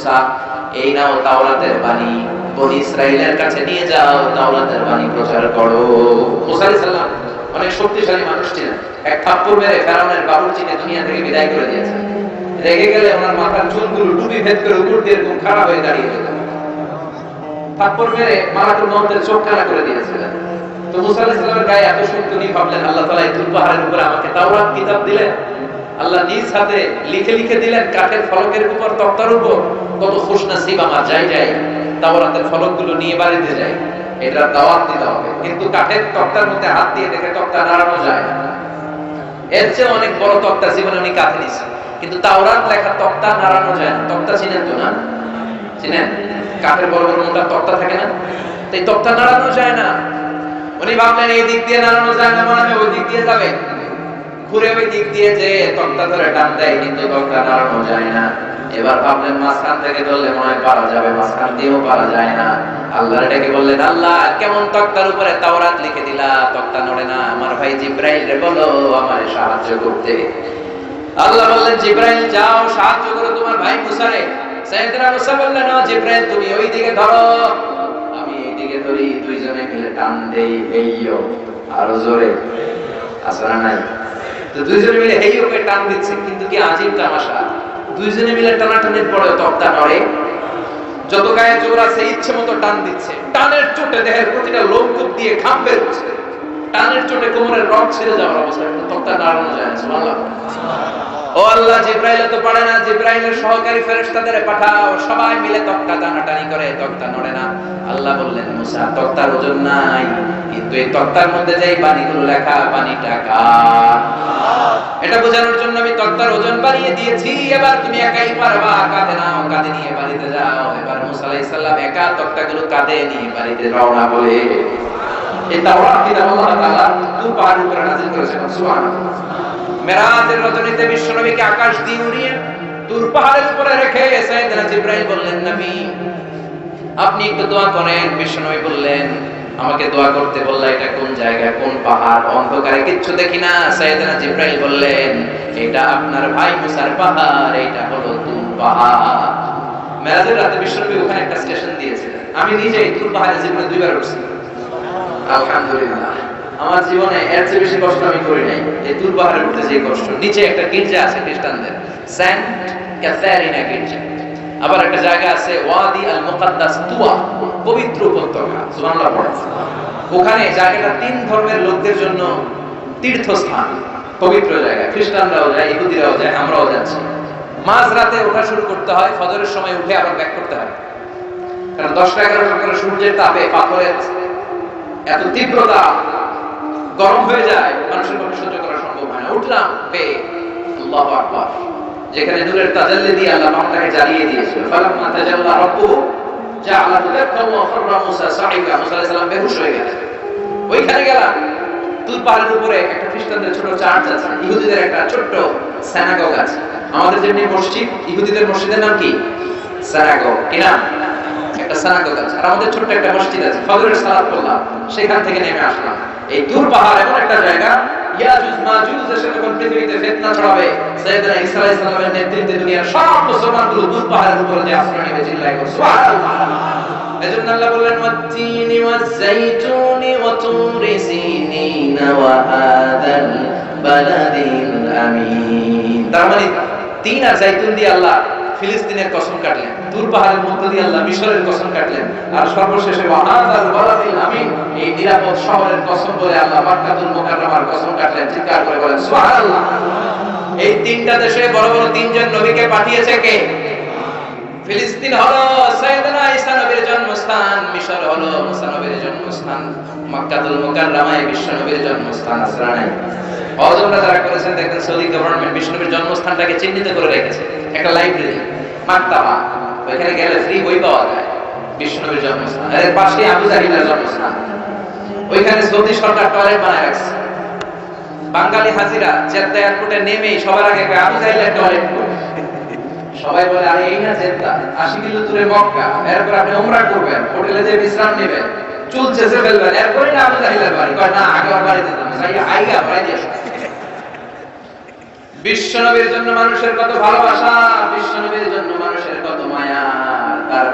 মুসা, এই নাও তাওরাতের বাণী, বনি ইসরাইলের কাছে নিয়ে যাও, তাওরাতের বাণী প্রচার করো। মুসা আলাইহিস সালাম অনেক শক্তিশালী মানুষ ছিলেন। এক থাপ্পড় মেরে ফেরাউনের বাবুর্চিকে দুনিয়া থেকে বিদায় করে দিয়েছেন। রেগে গেলে ওনার মাথার চুলগুলো টুপি ভেদ করে উপর দিয়ে এরকম খাড়া হয়ে দাঁড়িয়ে যেত। থাপ্পড় মেরে মালাকুল মউতের চোখ কানা করে দিয়েছিলেন। তো মুসা আলাইহিস সালামের গায়ে এত শক্তি উনি ভাবলেন আল্লাহ তাআলা এই তুর পাহাড়ের উপরে আমাকে তাওরাত কিতাব দিলেন, আল্লাহ নিজ হাতে লিখে লিখে দিলেন কাঠের ফলকের উপর, তক্তার উপর। কত খুশনসিব আমার, যাই যাই তাওরাতের ফলকগুলো নিয়ে বাড়িতে যাই, এটা দাওয়াত দিতে হবে। কিন্তু কাঠের তক্তার মধ্যে হাত দিয়ে দেখে তক্তা নাড়ানো যায় না। এর চেয়ে অনেক বড় তক্তা জীবনে উনি কাঁধে নিয়েছেন, কিন্তু তাওরাত লেখা তক্তা নাড়ানো যায় না। তক্তা চিনেন তো না? চিনেন? কাঠের বড় বড় মোটা তক্তা থাকে না, তো এই তক্তা নাড়ানো যায় না। উনি ভাবলেন এই দিক দিয়ে নাড়ানো যায় না, মানে ওই দিক দিয়ে যাবে, ঘুরে ওই দিক দিয়ে যে তক্তা ধরে টান দেয়, কিন্তু তক্তা নাড়ানো যায় না। এবার ভাবলেন মাঝখান থেকে ধরলে মনে হয় পারা যাবে, মাঝখান দিয়েও পারা যায় না। আল্লাহর ডেকে বললেন, আল্লাহ কেমন তক্তার উপরে তাওরাত লিখে দিলা, তক্তা নড়ে না, আমার ভাই জিব্রাইল রে বলো আমারে সাহায্য করতে। আল্লাহ বললেন, জিব্রাইল যাও সাহায্য করো তোমার ভাই মুসারে। সাইয়েদনা মুসা বললেন, ও জিব্রাইল তুমি ওই দিকে ধরো, আমি এই দিকে ধরি, দুইজনে মিলে টান দেই, হেইয়ো, আরো জোরে, আসরা নাই? তো দুইজনে মিলে হেইয়ো করে টান দিচ্ছে, কিন্তু কি আজীব তামাশা, দুইজনে মিলে টানাটানির পরে তক্তা নড়ে। যত গায়ে জোর আছে ইচ্ছে মতো টান দিচ্ছে, টানের চোটে দেহের প্রতিটা লোমকূপ দিয়ে ঘাম বের হচ্ছে, টানের চোটে কোমরের রগ ছিঁড়ে যাওয়ার অবস্থা, কিন্তু তক্তা নাড়ানো যায় না। সুবহানাল্লাহ। ও আল্লাহ, জিব্রাইল তো পারে না, জিব্রাইলের সহকারী ফেরেশতাদের পাঠাও, সবাই মিলে তক্তা টানাটানি করে, তক্তা নড়ে না। আল্লাহ বললেন, মুসা তক্তার ওজন নাই, কিন্তু এই তক্তার মধ্যে যেই বাণীগুলো লেখা, বাণীটা কার? এটা বোঝানোর জন্য আমি তক্তার ওজন বাড়িয়ে দিয়েছি। এবার তুমি একাই পারবা, কাঁধে নাও, কাঁধে নিয়ে বাড়িতে যাও। এবার মুসা আলাইহিস সালাম একা তক্তাগুলো কাঁধে নিয়ে বাড়িতে রওনা বলে এই তাওরাত কিতাব আল্লাহ তাআলা তুর পাহাড়ের উপরে নাযিল করেছেন। সুবহানাল্লাহ। মেরাজের রজনীতে বিশ্বনবীকে আকাশ দিয়ে উড়িয়ে তুর পাহাড়ের উপরে রেখে সাইয়েদনা জিবরাইল বললেন, নবী আপনি একটু দোয়া করেন। বিশ্বনবী বললেন, আমাকে দোয়া করতে বললা, এটা কোন জায়গা, কোন পাহাড়, অন্ধকারে কিচ্ছু দেখি না। সাইয়েদনা জিবরাইল বললেন, এটা আপনার ভাই মুসার পাহাড়, এটা হলো তুর পাহাড়। মেরাজের রাতে বিশ্বনবী ওখানে একটা স্টেশন দিয়েছিলেন। আমি নিজেই তুর পাহাড়ে জীবনে 2 বার উঠছি। আলহামদুলিল্লাহ, আমার জীবনে এর চেয়ে বেশি কষ্ট আমি করি নাই। এই তুর পাহাড়ে উঠতে যে কষ্ট। নিচে একটা গির্জা আছে খ্রিস্টানদের, সেন্ট ক্যাথারিনা গির্জা। আবার একটা জায়গা আছে ওয়াদি আল মুকাদ্দাস, তুয়া, পবিত্র উপত্যকা। সুবহানাল্লাহ পড়ে। ওখানে জায়গাটা 3 ধর্মের লোকদের জন্য তীর্থস্থান, পবিত্র জায়গা। খ্রিস্টানরাও যায়, ইহুদিরাও যায়, আমরাও যাচ্ছি। মাঝরাতে ওঠা শুরু করতে হয়, ফজরের সময় উঠে আবার ব্যাক করতে হয়, কারণ 10টা-11টা করে সূর্যের তাপে পাথরের এত তীব্রতা, গরম হয়ে যায়, মানুষের পক্ষে সহ্য করা সম্ভব হয় না। উঠলাম পেয়ে, আল্লাহু আকবার, যেখানে নূরের তাজাল্লি দিয়ে আল্লাহ পাকটাকে জ্বালিয়ে দিয়েছিল। ফালাম্মা তাজাল্লা রাব্বুহু জাআলাহু দাক্কান ওয়া খাররা মুসা সাইকা। মুসা আলাইহিস সালাম বেহুশ হয়ে গেলেন। ওইখানে গেলাম, তুর পাহাড়ের উপরে একটা খ্রিস্টানদের ছোট চার্চ আছে, ইহুদিদের একটা ছোট্ট সিনাগগ আছে। আমাদের যেমনি মসজিদ, ইহুদিদের মসজিদের নাম কি? সিনাগগ। কি নাম? একটা সিনাগগ আছে। আর আমাদের ছোট্ট একটা মসজিদ আছে। ফজরের সালাত পড়লাম, সেখান থেকে নেমে আসলাম। এই তুর পাহাড় এমন একটা জায়গা, ইয়াজুজ মাজুজ এসে যখন পৃথিবীতে ফিতনা ছড়াবে, সাইয়েদনা ঈসা আলাইহিস সালামের নেতৃত্বে দুনিয়ার সব মুসলমানগুলো তুর পাহাড়ের উপরে যে আশ্রয় নেবে, চিল্লায় করে সুবহানাল্লাহ। এজন্য আল্লাহ বললেন, ওয়াত-তিনি ওয়াজ-যাইতুনি ওয়া তুরি সিনিন ওয়া হাদাল বালাদিল আমিন। তার মানে তিন আর যাইতুন দিয়ে আল্লাহ ফিলিস্তিনের কসম কাটলেন, তুর পাহাড়ের মধ্য দিয়ে আল্লাহ মিশরের কসম কাটলেন, আর সর্বশেষে ওয়া হাদাল বালাদিল আমিন, এই নিরাপদ শহরের কসম বলে আল্লাহ মক্কাতুল মুকাররমার কসম কাটলেন। চিৎকার করে বলেন সুবহানাল্লাহ। এই 3টা দেশে বড় বড় 3জন নবীকে পাঠিয়েছে কে? ফিলিস্তিন হলো সাইয়েদনা ঈসা নবীর জন্মস্থান, মিশর হলো মুসা নবীর জন্মস্থান, মক্কাতুল মুকাররমায় বিশ্ব নবীর জন্মস্থান। আসরা নাই? অজমরা যারা করেছেন দেখেন, সৌদি গভর্নমেন্ট বিশ্ব নবীর জন্মস্থানটাকে চিহ্নিত করে রেখেছে, একটা লাইব্রেরি, মাকতাবা। ওইখানে গেলে ফ্রি বই পাওয়া যায়, বিশ্ব নবীর জন্মস্থান। এর পাশে আবু জাহিলের জন্মস্থান। ওইখানে সৌদি সরকার টয়লেট বানায় রাখছে। বাঙালি হাজিরা জেদ্দা এয়ারপোর্টে নেমেই সবার আগে আবু জাহিলের টয়লেট। সবাই বলে, আরে এই না জেদ্দা, 80 কিলো দূরে মক্কা, এরপর আপনি উমরা করবেন, হোটেলে যে বিশ্রাম নেবেন, চুল চেঁচে ফেলবেন, এরপরে না আবু জাহিলের বাড়ি। কয় না, আগে ওর বাড়িতে যাবেন, যাই আইগা বাড়ি দিয়ে। বিশ্ব নবীর জন্য মানুষের কত ভালোবাসা, বিশ্ব নবীর জন্য মানুষের কত মায়া।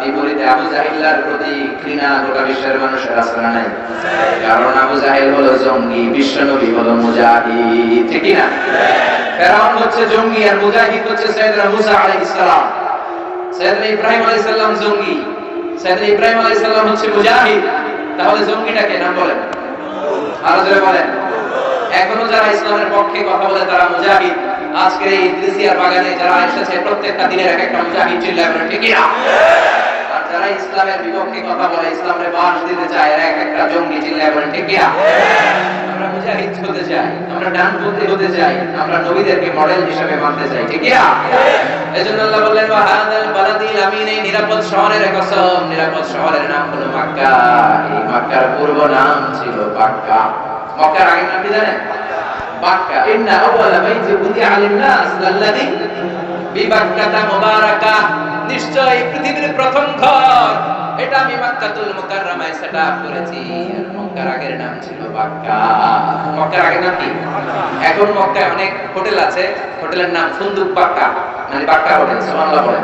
বিপরীতে আবু জাহিলের প্রতি ঘৃণা গোটা বিশ্বের মানুষের আছে না নাই? কারণ আবু জাহিল হলো জঙ্গি, বিশ্বনবী হলো মুজাহিদ, ঠিক কি না? ফেরাউন হচ্ছে জঙ্গি আর মুজাহিদ হচ্ছে সাইয়েদনা মুসা আলাইহিস সালাম। সাইয়েদনা ইব্রাহিম আলাইহিস সালাম জঙ্গি, সাইয়েদনা ইব্রাহিম আলাইহিস সালাম হচ্ছে মুজাহিদ। তাহলে জঙ্গিটাকে নাম বলেন, আরো জোরে বলেন। এখনো যারা ইসলামের পক্ষে কথা বলে তারা মুজাহিদ। আজকের এই ইদ্রিসিয়ার বাগানে যারা এসেছে প্রত্যেকটা দিনের এক একটা মুজাহিদ চিল্লায় বলেন, ঠিক কি না? আর যারা ইসলামের বিপক্ষে কথা বলে, ইসলামের বাস দিতে চায়, এরা এক একটা জঙ্গি চিল্লায় বলেন, ঠিক কি না? আমরা মুজাহিদ হতে চাই, আমরা ডানপন্থী হতে চাই, আমরা নবীদেরকে মডেল হিসেবে মানতে চাই, ঠিক কি না? এজন্য আল্লাহ বললেন ওয়া হাদাল বালাদিল আমিন, এই নিরাপদ শহরের কসম, নিরাপদ শহরের নাম হলো মক্কা। এই মক্কার পূর্ব নাম ছিল বাক্কা। মক্কার আগের নাম কি জানেন? বাক্কা। ইন্না আউওয়ালা বাইতি বুদিআ লিন-নাস লাল্লাযী বিবাক্কাতা মুবারাকা, নিশ্চয় পৃথিবীর প্রথম ঘর এটা আমি মক্কাতুল মুকাররমায় সেটআপ করেছি। আর মক্কার আগের নাম ছিল বাক্কা। মক্কার আগের নাম কি? এখন মক্কায় অনেক হোটেল আছে, হোটেলের নাম ফুন্দুক বাক্কা, মানে বাক্কা হোটেল। সুবহানাল্লাহ বলেন।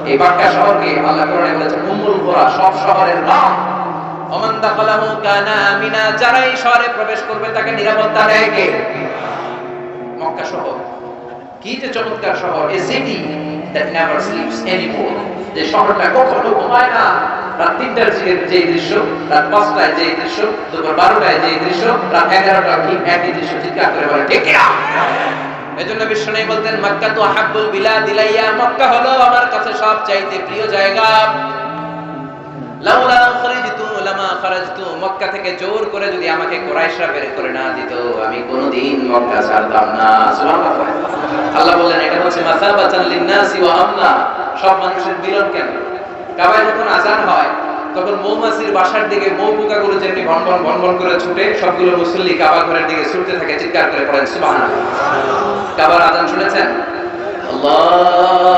এই বাক্কা শহরকে আল্লাহ কোরআনে বলেছেন উম্মুল কুরা, সব শহরের মা। ওমান দাখালাহু কানা আমিনা, যারা এই শহরে প্রবেশ করবে তাকে নিরাপত্তা দেয় কে? মক্কা শহর। কি যে চমৎকার শহর, a city that never sleeps anymore। যে শহরটা কখনো ঘুমায় না। রাত ৩টার যে দৃশ্য, রাত ৫টায় যে দৃশ্য, দুপুর ১২টায় যে দৃশ্য, রাত ১১টায় ঠিক একই দৃশ্য চিৎকার করে বলে, ঠিক না? এজন্য বিশ্বনবী বলতেন মক্কা তো আহাব্বুল বিলাদ ইলাইয়া, মক্কা হলো আমার কাছে সবচাইতে প্রিয় জায়গা। লাউলা খরিজতু লামা খারাজতু, মক্কা থেকে জোর করে যদি আমাকে কুরাইশরা বের করে না দিত আমি কোনদিন মক্কা ছাড়তাম না। সুবহানাল্লাহ। আল্লাহ বলেন এটা হচ্ছে মাসাবাতান লিন-নাসি ওয়া আমনা, সব মানুষের মিলন কেন্দ্র। কাবায় যখন আযান হয় তখন মৌমাছির বাসার দিকে মৌ পোকাগুলো যেমনি ভনভন ভনভন করে ছুটে, সবগুলো মুসল্লি কাবা ঘরের দিকে ছুটতে থাকে, চিৎকার করে পড়েন সুবহানাল্লাহ। কাবার আযান শুনেছেন? আল্লাহ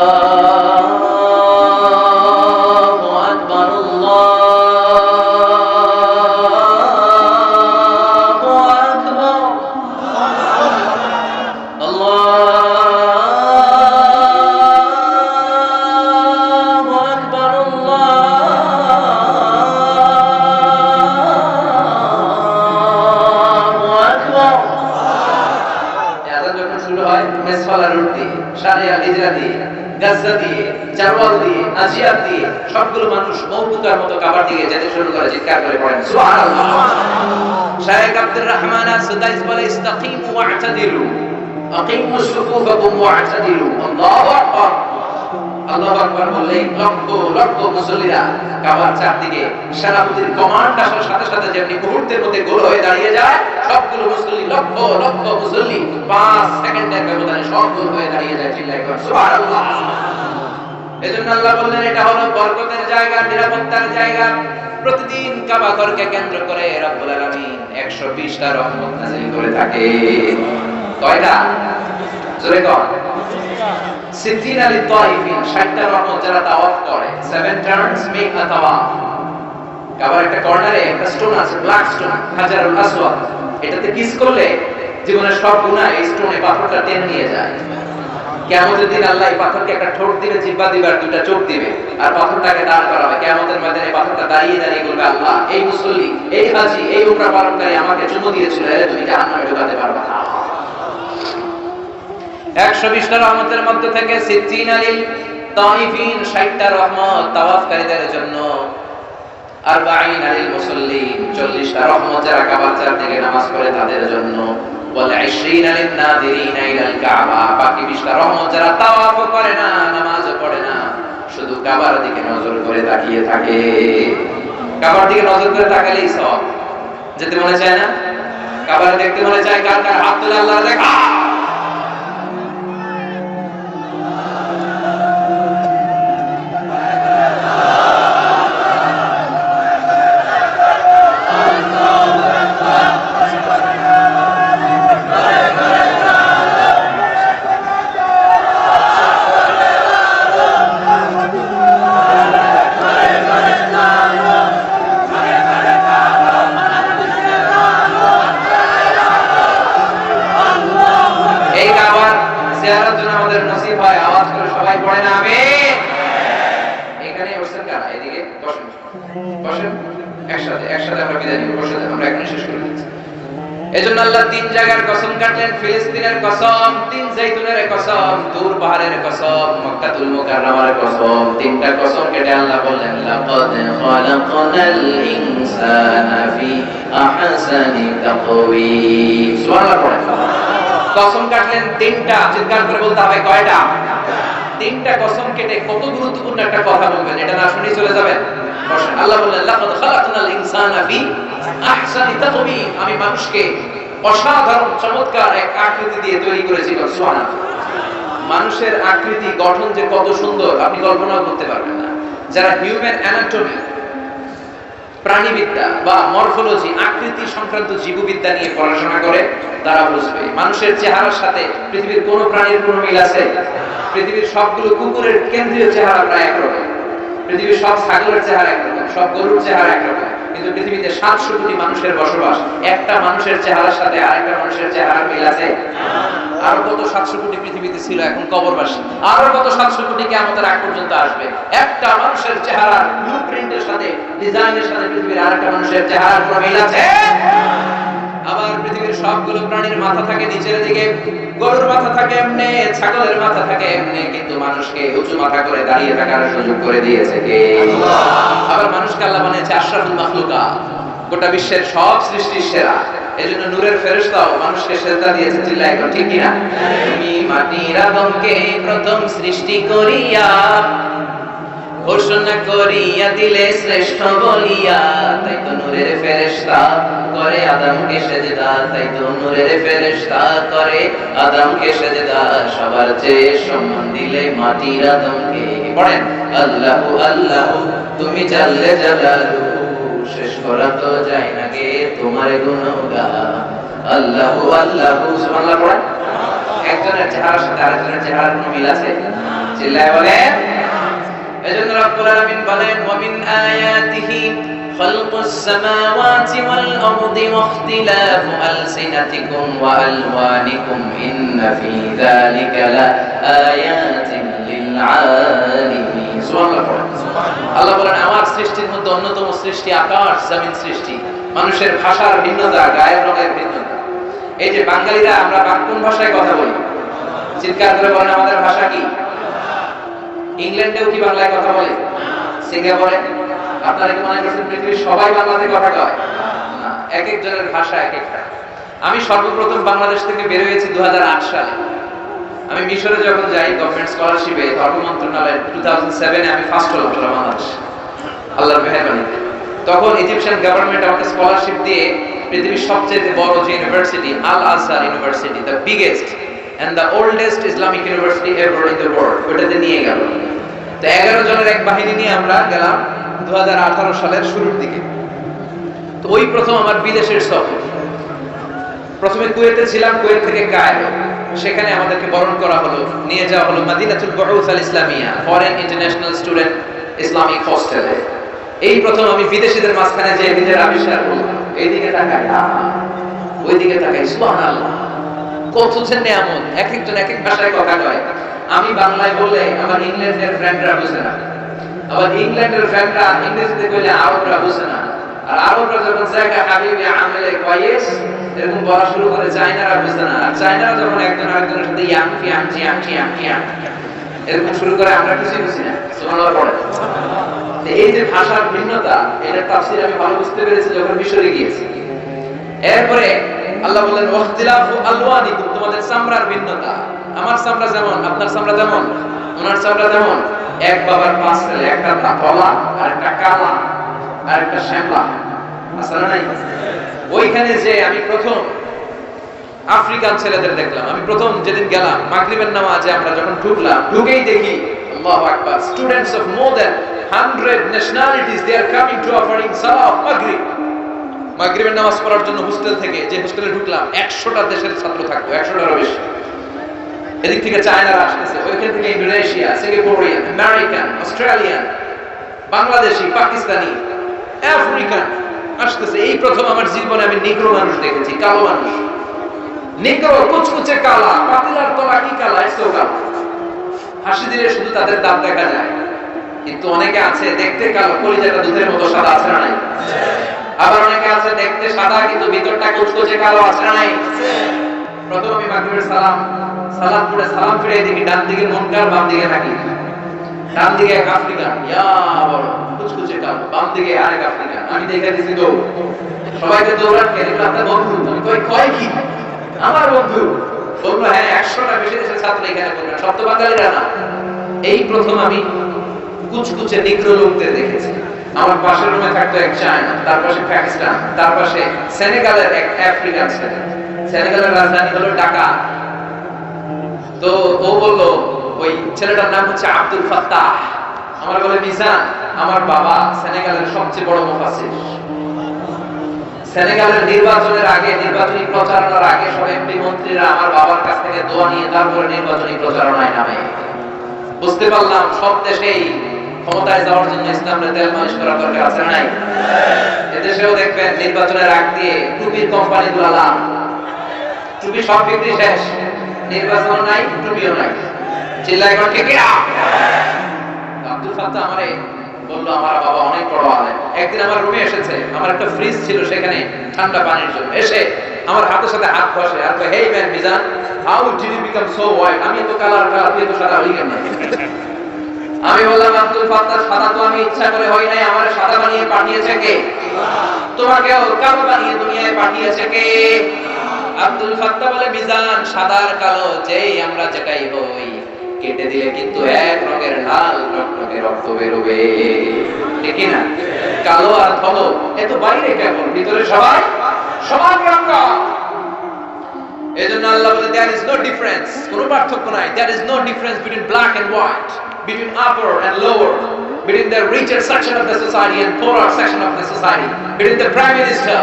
সবগুলো মানুষ মৌকুকার মতো কাবার দিকে যেতে শুরু করে, চিৎকার করে পড়েন সুবহানাল্লাহ। শায়েখ আব্দুর রহমান আস-সুদাইস বলে ইস্তাকিমু ওয়া'তাদিলু, আকিমুস সুফুফাকুম ওয়া'তাদিলু। আল্লাহু আকবার। আল্লাহু আকবার বললেই লক্ষ লক্ষ মুসল্লিরা কাবার চারদিকে সেনাপতির কমান্ড আসার সাথে সাথে যেমনি মুহূর্তের মধ্যে গোল হয়ে দাঁড়িয়ে যায়, সবগুলো মুসল্লি লক্ষ লক্ষ মুসল্লি 5 সেকেন্ডের ব্যবধানে সব গোল হয়ে দাঁড়িয়ে যায়, চিল্লায় করে সুবহানাল্লাহ। এজন্য আল্লাহ বললেন এটা হলো বরকতের জায়গা, নিরাপত্তার জায়গা। প্রতিদিন কাবা ঘরকে কেন্দ্র করে রব্বুল আলামিন 120টা রহমত নাযিল করে থাকে। কয়টা? জোরে কর। 60 আলি তাইফিন, 60টা রহমত যারা তাওয়াফ করে। 7 টার্নস মেক আ তাওয়াফ। কাবার একটা কর্নারে একটা স্টোন আছে, ব্ল্যাক স্টোন, হাজারুল আসওয়াদ। এটাতে কিস করলে জীবনের সব গুনাহ এই স্টোনে পাথরটা টেনে নিয়ে যায়। কিয়ামতের দিন আল্লাহ এই পাথরকে একটা ঠোঁট দিবে, জিহ্বা দিবে আর দুইটা চোখ দিবে, আর পাথরটাকে দাঁড় করাবে। কিয়ামতের ময়দানে পাথরটা দাঁড়িয়ে দাঁড়িয়ে বলবে আল্লাহ এই মুসল্লি, এই হাজী, এই উমরা পালনকারী আমাকে চুমু দিয়েছিল, এর তুমি জাহান্নামে ঢোকাতে পারবে না। 120টা রহমতের মধ্যে থেকে 60 আলিল তাইফিন, 60টা রহমত তাওয়াফকারীদের জন্য। 40 আলিল মুসল্লিন, 40টা রহমত যারা কাবার চারদিকে নামাজ পড়ে তাদের জন্য। বলে 20 আলিন নাযিরিনা ইলাল কাবা, বাকি 20টা রহমত যারা তাওয়াফ করে না, নামাজও পড়ে না, শুধু কাবার দিকে নজর করে তাকিয়ে থাকে। কাবার দিকে নজর করে তাকালেই সওয়াব। যেতে মনে চায় না? কাবার দেখতে মনে চায়? কার কার হাত তুলে আল্লাহ দেখা। এখানে বসছেন কারা? এদিকে বসেন, বসেন একসাথে, একসাথে আমরা বিদায় নিব। বসে আমরা এখনই শেষ করে দিচ্ছি। এজন্য আল্লাহ তিন জায়গার কসম কাটলেন, ফিলিস্তিনের কসম, তিন জাইতুনের কসম, তুর পাহাড়ের কসম, মক্কাতুল মুকাররমার কসম। তিনটা কসম কেটে আল্লাহ বললেন, লাকাদ খালাকনাল ইনসানা ফি আহসানি তাকওয়িম। সুবহানাল্লাহ। কসম কাটলেন তিনটা, চিৎকার করে বলতে হবে কয়টা? তিনটা কসম কেটে কত গুরুত্বপূর্ণ একটা কথা বলবেন, এটা না শুনে চলে যাবেন। বসেন। আল্লাহ বললেন, লাকাদ খালাকনাল ইনসানা ফি আহসানি তাকওয়িম, আমি মানুষকে অসাধারণ চমৎকার এক আকৃতি দিয়ে তৈরি করেছি। সুবহানাল্লাহ। মানুষের আকৃতি গঠন যে কত সুন্দর আপনি কল্পনা করতে পারবেন না। যারা হিউম্যান অ্যানাটমি, প্রাণীবিদ্যা বা মরফোলজি, আকৃতি সংক্রান্ত জীববিদ্যা নিয়ে পড়াশোনা করে তারা বুঝবে মানুষের চেহারার সাথে পৃথিবীর কোন প্রাণীর কোন মিল আছে? পৃথিবীর সবগুলো কুকুরের কেন্দ্রীয় চেহারা প্রায় একরকম, পৃথিবীর সব ছাগলের চেহারা একরকম, সব গরুর চেহারা একরকম, কিন্তু পৃথিবীতে 700 কোটি মানুষের বসবাস, একটা মানুষের চেহারার সাথে আরেকটা মানুষের চেহারার মিল আছে? আরো কত 700 কোটি পৃথিবীতে ছিল, এখন কবরবাসী। আরো কত 700 কোটি কিয়ামতের আগ পর্যন্ত আসবে। একটা মানুষের চেহারার ব্লুপ্রিন্টের সাথে, ডিজাইনের সাথে পৃথিবীর আরেকটা মানুষের চেহারার কোনো মিল আছে? আবার পৃথিবীর সবগুলো প্রাণীর মাথা থাকে নিচের দিকে, গরুর মাথা থাকে এমনি, ছাগলের মাথা থাকে এমনি, কিন্তু মানুষকে উঁচু মাথা করে দাঁড়িয়ে থাকার সুযোগ করে দিয়েছে কে? আল্লাহ। আবার মানুষকে আল্লাহ বানিয়েছে আশরাফুল মাখলুকাত, গোটা বিশ্বের সব সৃষ্টির সেরা। এজন্য নূরের ফেরেশতাও মানুষকে সেজদা দিয়েছে। চিল্লায় এখন ঠিক কিনা? তুমি মাটির আদমকে প্রথম সৃষ্টি করিয়া ঘোষণা করিয়া দিলে শ্রেষ্ঠ বলিয়া, তাই তো নূরের ফেরেশতা করে আদমকে সেজদা, তাই তো নূরের ফেরেশতা করে আদমকে সেজদা, সবার চেয়ে সম্মান দিলে মাটির আদমকে। পড়েন, আল্লাহু আল্লাহু তুমি জাল্লে জালালু, শেষ করা তো যায় না গে তোমার গুণগান। আল্লাহু আল্লাহু। সুবহানাল্লাহ পড়েন। একজনের চেহারার সাথে আরেকজনের চেহারার কোনো মিল আছে? চিল্লায় বলেন। এজন্য রব্বুল আলামিন বলেন, ওয়া মিন আয়াতিহি খালকুস সামাওয়াতি ওয়াল আরদি ওয়া ইখতিলাফু আলসিনাতিকুম ওয়া আলওয়ানিকুম ইন্না ফি যালিকা লাআয়াতিন লিল আলিমিন। সুবহানাল্লাহ। আল্লাহ বলেন, আমার সৃষ্টির মধ্যে অন্যতম সৃষ্টি আকাশ জমিন সৃষ্টি, মানুষের ভাষার ভিন্নতা, গায়ের রঙের ভিন্নতা। এই যে বাঙালিরা আমরা কোন ভাষায় কথা বলি? চিৎকার করে বলেন, আমাদের ভাষা কি? ইংল্যান্ডেও কি বাংলায় কথা বলে? সিঙ্গাপুরে? আপনারা কি মনে করছেন পৃথিবীর সবাই বাংলাতে কথা কয়? না, এক একজনের ভাষা এক একটা। আমি সর্বপ্রথম বাংলাদেশ থেকে বের হয়েছি 2008 সালে। আমি মিশরে যখন যাই গভর্নমেন্ট স্কলারশিপে, ধর্ম মন্ত্রণালয়ের 2007 এ আমি ফার্স্ট হলাম সারা বাংলাদেশ, আল্লাহর মেহেরবানিতে। তখন ইজিপশিয়ান গভর্নমেন্ট আমাকে স্কলারশিপ দিয়ে পৃথিবীর সবচেয়ে বড় যে university, Al Azhar university, the biggest and the oldest Islamic university ever in the world, ওটাতে নিয়ে গেল। তো 11 জনের এক বাহিনী নিয়ে আমরা গেলাম 2018 সালের শুরুর দিকে। তো ওই প্রথম আমার বিদেশের সফর। প্রথমে কুয়েতে ছিলাম, কুয়েত থেকে কায়রো, সেখানে আমাদেরকে বরণ করা হলো, নিয়ে যাওয়া হলো মাদিনাতুল বুউস আল ইসলামিয়া, ফরেন ইন্টারন্যাশনাল স্টুডেন্ট ইসলামিক হোস্টেলে। এই প্রথম আমি বিদেশিদের মাঝখানে যে নিজের আবিষ্কার করলাম। এইদিকে তাকাই, ওইদিকে তাকাই, সুবহানাল্লাহ, কত যে নিয়ামত। এক একজন এক এক ভাষায় কথা কয়। আমি বাংলায় বললে আমার ইংল্যান্ডের ফ্রেন্ডরা বুঝে না, আবার ইংল্যান্ডের ফ্রেন্ডরা ইংরেজিতে কইলে আরবরা বুঝে না, আর আরবরা যখন জায়গা হাবিবি আমেলে কয়েস এরকম বলা শুরু করে, চাইনারা বুঝে না, আর চাইনারা যখন একজন আরেকজনের সাথে ইয়াং ফিয়াং জিয়াং চিয়াং চিয়াং এরকম শুরু করে, আমরা কিছুই বুঝি না। সুবহানাল্লাহ পড়ে। এই যে ভাষার ভিন্নতা, এটা তাফসীর আমি ভালো বুঝতে পেরেছি যখন মিশরে গিয়েছি। এরপরে আল্লাহ বললেন, ওয়াখতিলাফু আলওয়ানিকুম, তোমাদের চামড়ার ভিন্নতা। আমার চামড়া যেমন, আপনার চামড়া যেমন, ওনার চামড়া যেমন। এক বাবার 5 ছেলে, একটা ধলা, আর একটা কালা, আর একটা শ্যামলা, আসলে নাই? ওইখানে যে আমি প্রথম আফ্রিকান ছেলেদের দেখলাম। আমি প্রথম যেদিন গেলাম মাগরিবের নামাজে আমরা যখন ঢুকলাম, ঢুকেই দেখি আল্লাহু আকবার, students of more than 100 nationalities, they are coming to offering salah of maghrib। মাগরিবের নামাজ পড়ার জন্য হোস্টেল থেকে, যে হোস্টেলে ঢুকলাম 100টা দেশের ছাত্র থাকতো, 100টারও বেশি। এদিক থেকে চায়নারা আসতেছে, ওইখান থেকে Indonesia, Singaporean, American, Australian, Bangladeshi, Pakistani, African আসতেছে। এই প্রথম আমার জীবনে আমি নিগ্রো মানুষ দেখেছি, কালো মানুষ। নিগ্রো, কুচকুচে কালা, পাতিলার তলা কি কালা, এসো কালা। হাসি দিলে শুধু তাদের দাঁত দেখা যায়, কিন্তু অনেকে আছে দেখতে কালো, কলিজাটা দুধের মতো সাদা, আছে না নাই? আবার অনেকে আছে দেখতে সাদা কিন্তু ভিতরটা কুচকুচে কালো, আছে না নাই? প্রথম আমি মাগরিবের সালাম পড়ে সালাম ফিরে দেখি ডান দিকে মুনকার, বাম দিকে নাকি। ডান দিকে এক আফ্রিকান, ইয়া বড় কুচকুচে কালো, বাম দিকে আরেক আফ্রিকান। আমি দেখে দিছি তো সবাইকে দৌড়ান কে, এগুলো আপনার বন্ধু? আমি কই কি আমার বন্ধু? বললো হ্যাঁ, 100টা বেশি দেশের ছাত্র এখানে পড়বেন, সব তো বাঙালিরা না। এই প্রথম আমি কুচকুচে নিগ্রো লোকদের দেখেছি। আমার পাশের রুমে থাকতো এক চায়না, তার পাশে পাকিস্তান, তার পাশে সেনেগালের এক আফ্রিকান ছেলে। সেনেগালের রাজধানী হলো ঢাকা। তো ও বললো, ওই ছেলেটার নাম হচ্ছে আব্দুল ফাত্তাহ। আমার বলে মিজান, আমার বাবা সেনেগালের সবচেয়ে বড় মুফাসসির। সেনেগালের নির্বাচনের আগে, নির্বাচনী প্রচারণার আগে সব এমপি মন্ত্রীরা আমার বাবার কাছ থেকে দোয়া নিয়ে তারপরে নির্বাচনী প্রচারণায় নামে। বুঝতে পারলাম সব দেশেই ক্ষমতায় যাওয়ার জন্য ইসলামের তেল মালিশ করার দরকার, আছে নাই? এদেশেও দেখবেন নির্বাচনের আগ দিয়ে টুপির কোম্পানিগুলো লাভ, টুপি সব বিক্রি শেষ, নির্বাচন নাই, টুপিও নাই, চিল্লায় এখন ঠিক না? আব্দুল ফাত্তাহ আমারে বললো আমার বাবা অনেক বড় আলেম। একদিন আমার রুমে এসেছে, আমার একটা ফ্রিজ ছিল সেখানে ঠান্ডা পানির জন্য, এসে আমার হাতের সাথে হাত বসে আর কয়, hey man Mizan, how did you become so white? আমি তো কালার তুই তো সাদা হই কেন? আমি বললাম, আব্দুল ফাত্তাহ, সাদা তো আমি ইচ্ছা করে হই নাই, আমার সাদা বানিয়ে পাঠিয়েছে কে? তোমাকেও কালো বানিয়ে দুনিয়ায় পাঠিয়েছে কে? আব্দুল ফাত্তাহ বলে, মিজান, সাদার কালো যেই আমরা যেটাই হই, কেটে দিলে কিন্তু এক রঙের লাল টকটকে রক্ত বেরোবে, ঠিক না? কালো আর ধলো এ তো বাইরে কেবল, ভিতরে সবাই সমান রঙ। এজন্য আল্লাহ বলে, there is no difference, কোনো পার্থক্য নাই। There is no difference between black and white, between upper and lower, between the richer section of the society and poorer section of the society, between the prime minister,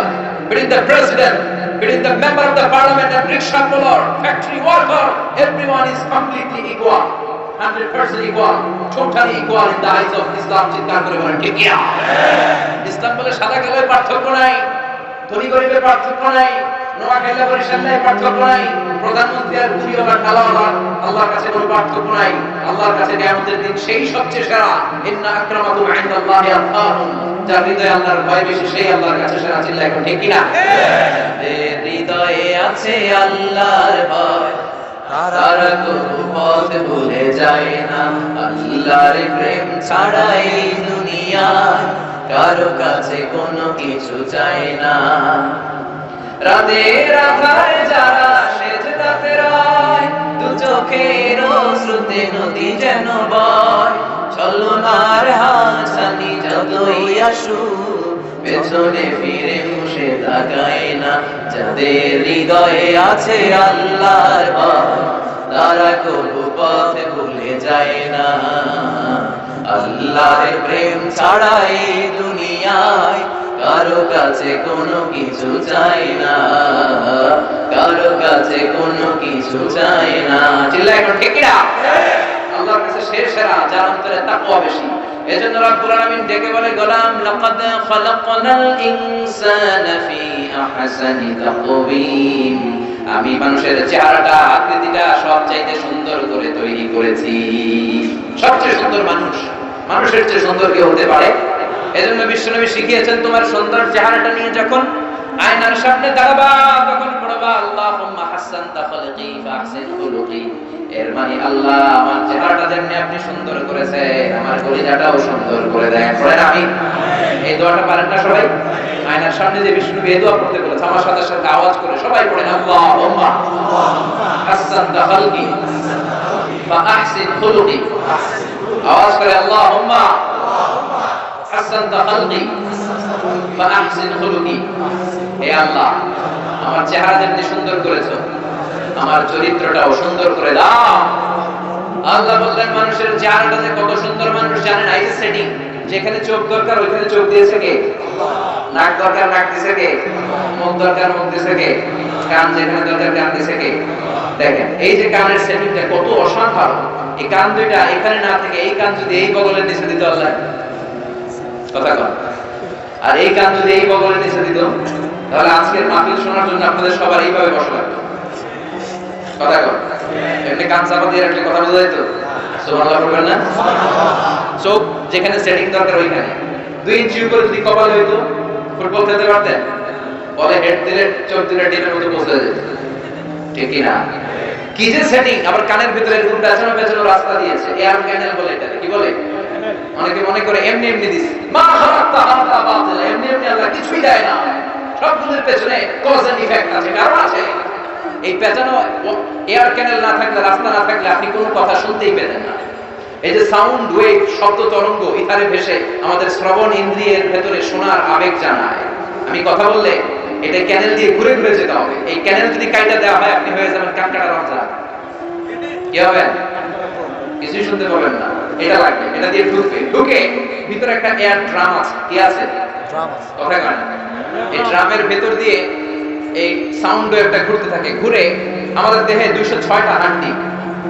between the president, between the member of the parliament and rickshaw puller, factory worker. Everyone is completely equal, 100% equal, totally equal in the eyes of Islam. চিন্তা করে বলেন ঠিক না? ইসলাম বলে সাদা কালোর পার্থক্য নাই, ধনী গরিবের পার্থক্য নাই, নোয়াখালী বরিশালের পার্থক্য নাই, প্রধানমন্ত্রী আর কুড়ি ওভার টালাওয়ালা, আল্লাহর কাছে কোনো পার্থক্য নাই। আল্লাহর কাছে কিয়ামতের দিন সেই সবচেয়ে সেরা, ইন্না আকরামাকুম ইনদাল্লাহি আতকাকুম, যার হৃদয়ে আল্লাহর ভয় বেশি সেই আল্লাহর কাছে সেরা। চিল্লা এখন ঠিক কি না? হৃদয়ে আছে আল্লাহর ভয়, তারা কোনো পথ ভুলে যায় না। আল্লাহর প্রেম ছাড়া এই দুনিয়ায় কারো কাছে কোনো কিছু চায় না। রাতের আধারে যারা সেজদাতে রয়, দু চোখের অশ্রুতে নদী যেন বয়। ছলনার হাসানি যতই আসুক, পেছনে ফিরে মুছে তাকায় না। যাদের হৃদয়ে আছে আল্লাহর ভয়, তারা কবু পথ ভুলে যায় না। আল্লাহর প্রেম ছাড়া এই দুনিয়ায় কারো কাছে কোনো কিছু চাই না, কারো কাছে কোনো কিছু চাই না। চিল্লায় এখন ঠিক না? আল্লাহর কাছে সে সেরা যার অন্তরে তাকওয়া বেশি। এজন্য রব্বুল আলামিন ডেকে বলে, গোলাম লাকাদ খালাকনাল ইনসানা ফি আহসানি তাকওয়িম, আমি মানুষের চেহারাটা, আকৃতিটা সবচাইতে সুন্দর করে তৈরি করেছি। সবচেয়ে সুন্দর মানুষ, মানুষের চেয়ে সুন্দর কেউ হতে পারে? এজন্য বিশ্বনবী শিখিয়েছেন, তোমার সুন্দর চেহারাটা নিয়ে যখন আয়নার সামনে দাঁড়াবা, তখন পড়বা আল্লাহুম্মা হাসানতা খালকি ফাহসিন খুলুকি। এর মানে আল্লাহ, আমার চেহারাটা যেমনি আপনি সুন্দর করেছেন, আমার কলিজাটাও সুন্দর করে দেন। পড়েন আমিন। এই দোয়াটা পারেন না সবাই? আয়নার সামনে যে বিশ্বনবী এই দোয়া পড়তে বলেছে, আমার সাথে সাথে আওয়াজ করে সবাই পড়েন, আল্লাহুম্মা হাসানতা খালকি ফাহসিন খুলুকি। আওয়াজ করে আল্লাহুম্মা হাসানতা খালকি ফাহসিন খুলুকি। হে আল্লাহ, আমার চেহারা যেমনি সুন্দর করেছো, আমার চরিত্রটাও সুন্দর করে দাও। আল্লাহ বললেন, মানুষের চেহারাটা যে কত সুন্দর মানুষ জানেন? আইস সেটিং, যেখানে চোখ দরকার ওইখানে চোখ দিয়েছে কে? নাক দরকার নাক দিয়েছে কে? মুখ দরকার মুখ দিয়েছে কে? কান যেখানে দরকার কান দিয়েছে কে? দেখেন এই যে কানের সেটিংটা কত অসাধারণ। এই কান দুইটা এখানে না থেকে এই কান যদি এই বগলের নিচে দিত আল্লাহ, কথা কন, আর এই কান যদি এই বগলের নিচে দিত, তাহলে আজকের মাহফিল শোনার জন্য আপনাদের সবার এইভাবে বসা লাগতো। কথা কন, এমনি কান চাপা দিয়ে রাখলে কথা বোঝা যেত? সুবহানাল্লাহ বলবেন না? চোখ যেখানে সেটিং দরকার ওইখানে 2 ইঞ্চি উপরে যদি কপাল হইতো ফুটবল খেলতে পারতেন? বলে হেড দিলে চোখ দিলে ডিমের মতো পৌঁছে যেত, ঠিক কি না? কি যে সেটিং! আবার কানের ভিতরে এরকম পেছনে পেছনে রাস্তা দিয়েছে, এয়ার ক্যানেল বলে এটা, কি বলে? অনেকে মনে করে এমনি এমনি দিস, মা খারাপটা হামটা বাতিল, এমনি এমনি আল্লাহ কিছুই দেয় না, সবগুলোর পেছনে কজ এন্ড ইফেক্ট আছে, কারণ আছে। এই পেছনে এয়ার ক্যানেল না থাকলে, রাস্তা না থাকলে আপনি কোনো কথা শুনতেই পেতেন না। এই যে সাউন্ড ওয়েভ, শব্দ তরঙ্গ ইথারে ভেসে আমাদের শ্রবণ ইন্দ্রিয়ের ভেতরে শোনার আবেগ জানায়। আমি কথা বললে এটা ক্যানেল দিয়ে ঘুরে ঘুরে যেতে হবে। এই ক্যানেল যদি কাইটা দেওয়া হয়, আপনি হয়ে যাবেন কানকাটা রমজান। কি হবে? কিছুই শুনতে পাবেন না। এটা লাগবে, এটা দিয়ে ঢুকবে, ঢুকে ভিতরে একটা এয়ার ড্রাম আছে। কি আছে? ড্রাম আছে। কথা কান, এই ড্রামের ভেতর দিয়ে এই সাউন্ড ওয়েভটা ঘুরতে থাকে, ঘুরে আমাদের দেহে 206টা হাড্ডি,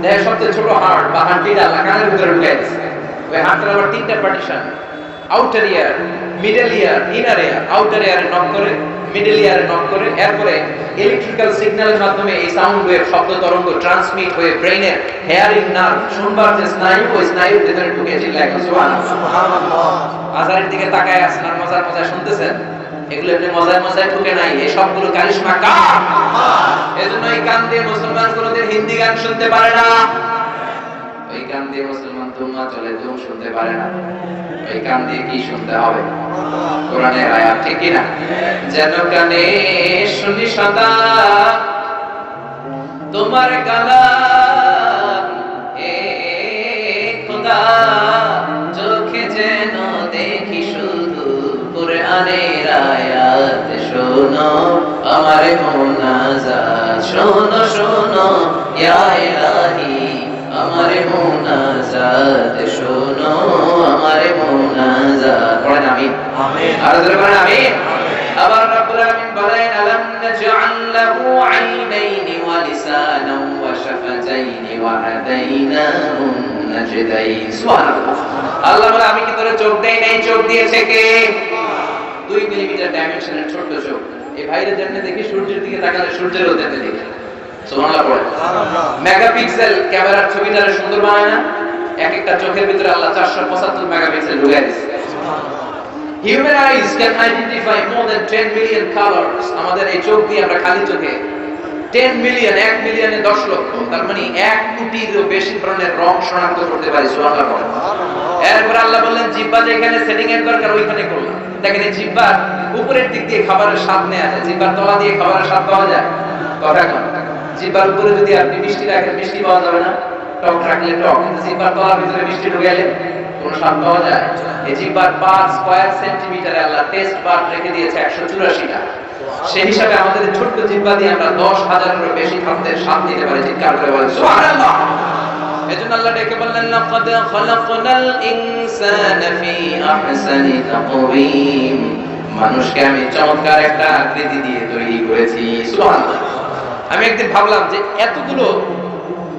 দেহের সবচেয়ে ছোট হাড় বা হাড্ডিটা কানের ভিতরে ঢুকে গেছে। ওই হাড়টার আবার 3টা পার্টিশন, আউটার ইয়ার, মিডল ইয়ার, ইনার ইয়ার। আউটার ইয়ারে নক করে, মিডল ইয়ারে নক করে, এরপরে ইলেকট্রিক্যাল সিগন্যালের মাধ্যমে এই সাউন্ড ওয়েভ, শব্দ তরঙ্গ ট্রান্সমিট হয়ে ব্রেইনের হেয়ারিং নার্ভ, শুনবার যে স্নায়ু, ওই স্নায়ুর ভিতরে ঢুকে চিল্লায় সুবহানাল্লাহ। আজারের দিকে তাকায় আছেন আর মজার মজায় শুনতেছেন। এগুলো এমনি মজায় মজায় ঢুকে নাই, এই সবগুলো কারিশমা কার? এজন্য এই কান দিয়ে মুসলমান কোনোদিন হিন্দি গান শুনতে পারে না। ওই কান দিয়ে মুসলমান দুমা চলে দুম শুনতে পারে না। ওই কান দিয়ে কি শুনতে হবে? কোরআনের আয়াত, ঠিক কি না? যেন কানে শুনি সদা তোমার কালাম, এ খোদা চোখে যেন দেখি শুধু কোরআনের আয়াত। শোনো আমার মুনাজাত, শোনো শোনো ইয়া ইলাহি আমার মুনাজাত, শোনো আমার মুনাজাত। পড়েন আমিন। আমিন। আর জোরে বলেন আমিন। আবার রব্বুল আলামিন বলেন আলাম নাজআল লাহু আইনাইনি ওয়া লিসানান ওয়া শাফাতাইনি ওয়া হাদাইনাহু নাজদাইন। সুবহানাল্লাহ। আল্লাহ বলে আমি কি তোরে চোখ দেই নাই? চোখ দিয়েছে কে? 2 মিলিমিটার ডাইমেনশনের ছোট চোখ। এই ভাইরে যেমনে দেখি সূর্যের দিকে তাকালে সূর্যেরও যেতে দেখি। সুবহানাল্লাহ পড়ে। মেগাপিক্সেল ক্যামেরার ছবিটারে সুন্দর বানায় না? এক একটা চোখের ভিতরে আল্লাহ 475 মেগাপিক্সেল ঢুকায় দিয়েছে। Human eyes can identify more than 10 million colors. আমাদের এই চোখ দিয়ে আমরা খালি চোখে 10 মিলিয়ন, 1 মিলিয়নে 10 লক্ষ, তার মানে 1 কোটিরও বেশি ধরনের রং শনাক্ত করতে পারি। সুবহানাল্লাহ পড়ে। এরপর আল্লাহ বললেন জিহ্বা যেখানে সেটিং এর দরকার ওইখানে করলাম। দেখেন এই জিহ্বার উপরের দিক দিয়ে খাবারের স্বাদ নেওয়া যায়, জিহ্বার তলা দিয়ে খাবারের স্বাদ পাওয়া যায়? কথা কন। জিহ্বার উপরে যদি আপনি মিষ্টি রাখেন, মিষ্টি পাওয়া যাবে না, টক রাখলে টক, কিন্তু জিহ্বার তলার ভিতরে মিষ্টি ঢুকে গেলে কোন স্বাদ পাওয়া যায়? এই জিহ্বার পার স্কয়ার সেন্টিমিটারে আল্লাহ টেস্ট বার রেখে দিয়েছে 184টা। সেই হিসাবে আমাদের ছোট্ট জিহ্বা দিয়ে আমরা 10,000-এরও বেশি খাদ্যের স্বাদ নিতে পারি। চিৎকার করে বলেন সুবহানাল্লাহ। এজন্য আল্লাহ ডেকে বললেন লাকাদ খালাকনাল ইনসানা ফি আহসানি তাকওয়িম, মানুষকে আমি চমৎকার একটা আকৃতি দিয়ে তৈরি করেছি। সুবহানাল্লাহ। আমি একদিন ভাবলাম যে এতগুলো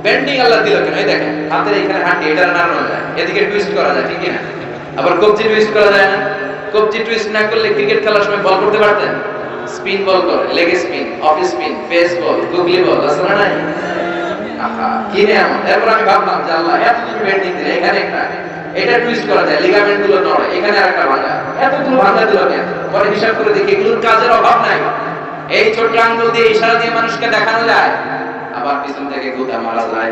বেন্ডিং আল্লাহ দিল কেন? এই দেখেন হাতের এখানে হাঁটি, এটা নাড়ানো যায়, এদিকে টুইস্ট করা যায়, ঠিক না? আবার কবজি টুইস্ট করা যায় না? কবজি টুইস্ট না করলে ক্রিকেট খেলার সময় বল করতে পারতেন? স্পিন বল করে, leg spin, off spin, pace ball, googly ball, আছে না নাই? আহা কি নিয়ামত! এরপর আমি ভাবলাম যে আল্লাহ এতগুলো বেন্ডিং দিলে, এখানে একটা, এটা টুইস্ট করা যায়, লিগামেন্ট গুলো নড়ে, এখানে আরেকটা ভাঙা, এতগুলো ভাঙা দিল কেন? পরে হিসাব করে দেখি এগুলোর কাজের অভাব নাই। এই ছোট আঙ্গুল দিয়ে ইশারা দিয়ে মানুষকে দেখানো যায়, আবার পিছন থেকে গুতা মারা যায়।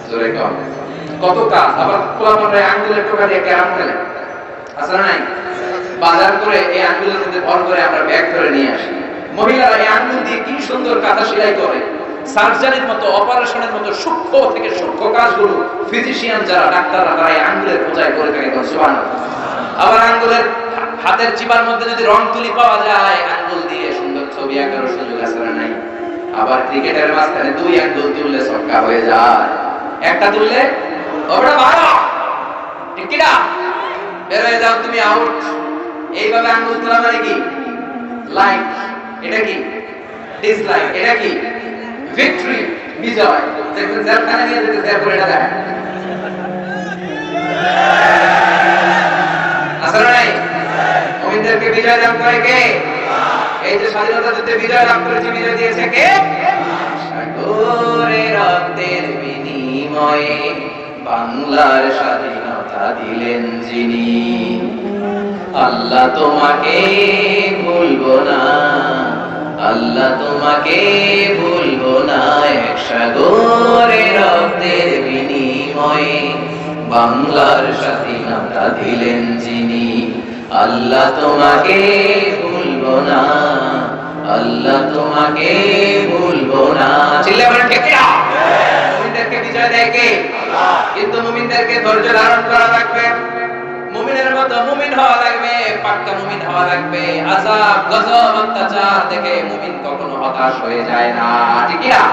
জোরে কম কত কাজ। আবার পোলাপানরা আঙ্গুলের টোকা দিয়ে ক্যারাম খেলে, আছে না নাই? বাজার করে এই আঙ্গুলের মধ্যে ভর করে আমরা ব্যাগ ধরে নিয়ে আসি। মহিলারা এই আঙ্গুল দিয়ে কি সুন্দর কাঁথা সেলাই করে। সার্জারির মতো, অপারেশনের মতো সূক্ষ্ম থেকে সূক্ষ্ম কাজগুলো ফিজিশিয়ান যারা, ডাক্তাররা, তারা এই আঙ্গুলের খোঁজায় করে থাকে। সুবহানাল্লাহ। আবার আঙ্গুলের হাতের চিপার মধ্যে যদি রং তুলি পাওয়া যায়, আঙ্গুল দিয়ে সুন্দর ছবি আঁকার সুযোগ আছে না নাই? আবার ক্রিকেটের মাঝখানে 2 আঙ্গুল তুললে ছক্কা হয়ে যায়, একটা তুললে ওটা ভালো, ঠিক কি না? বের হয়ে যাও তুমি, আউট। এইভাবে আঙ্গুল তোলা মানে কি? লাইক। এটা কি? ডিসলাইক। এটা কি? ভিক্টরি, বিজয়। দেখবেন জেলখানা নিয়ে যেতে দেয় করে এটা দেখেন, আসলে নাই? মুমিনদেরকে বিজয় দান করে কে? এই যে স্বাধীনতা যুদ্ধে বিজয় লাভ করেছে, বিজয় দিয়েছে কে? সাগরে রক্তের বিনিময়ে বাংলার স্বাধীনতা দিলেন যিনি, আল্লাহ তোমাকে ভুলবো না, আল্লাহ তোমাকে ভুলবো না, এক সাগরে রক্তের বিনিময়ে বাংলার স্বাধীনতা দিলেন যিনি, আল্লাহ তোমাকে ভুলবো না, আল্লাহ তোমাকে ভুলবো না। চিল্লা বলেন ঠিক কিনা? মুমিনদেরকে বিজয় দেয় কে? আল্লাহ। কিন্তু মুমিনদেরকে ধৈর্য ধারণ করা লাগবে, মুমিনের মতো মুমিন হওয়া লাগবে, পাক্কা মুমিন হওয়া লাগবে। আযাব গজব অত্যাচার দেখে মুমিন কখনো হতাশ হয়ে যায় না, ঠিক কিনা?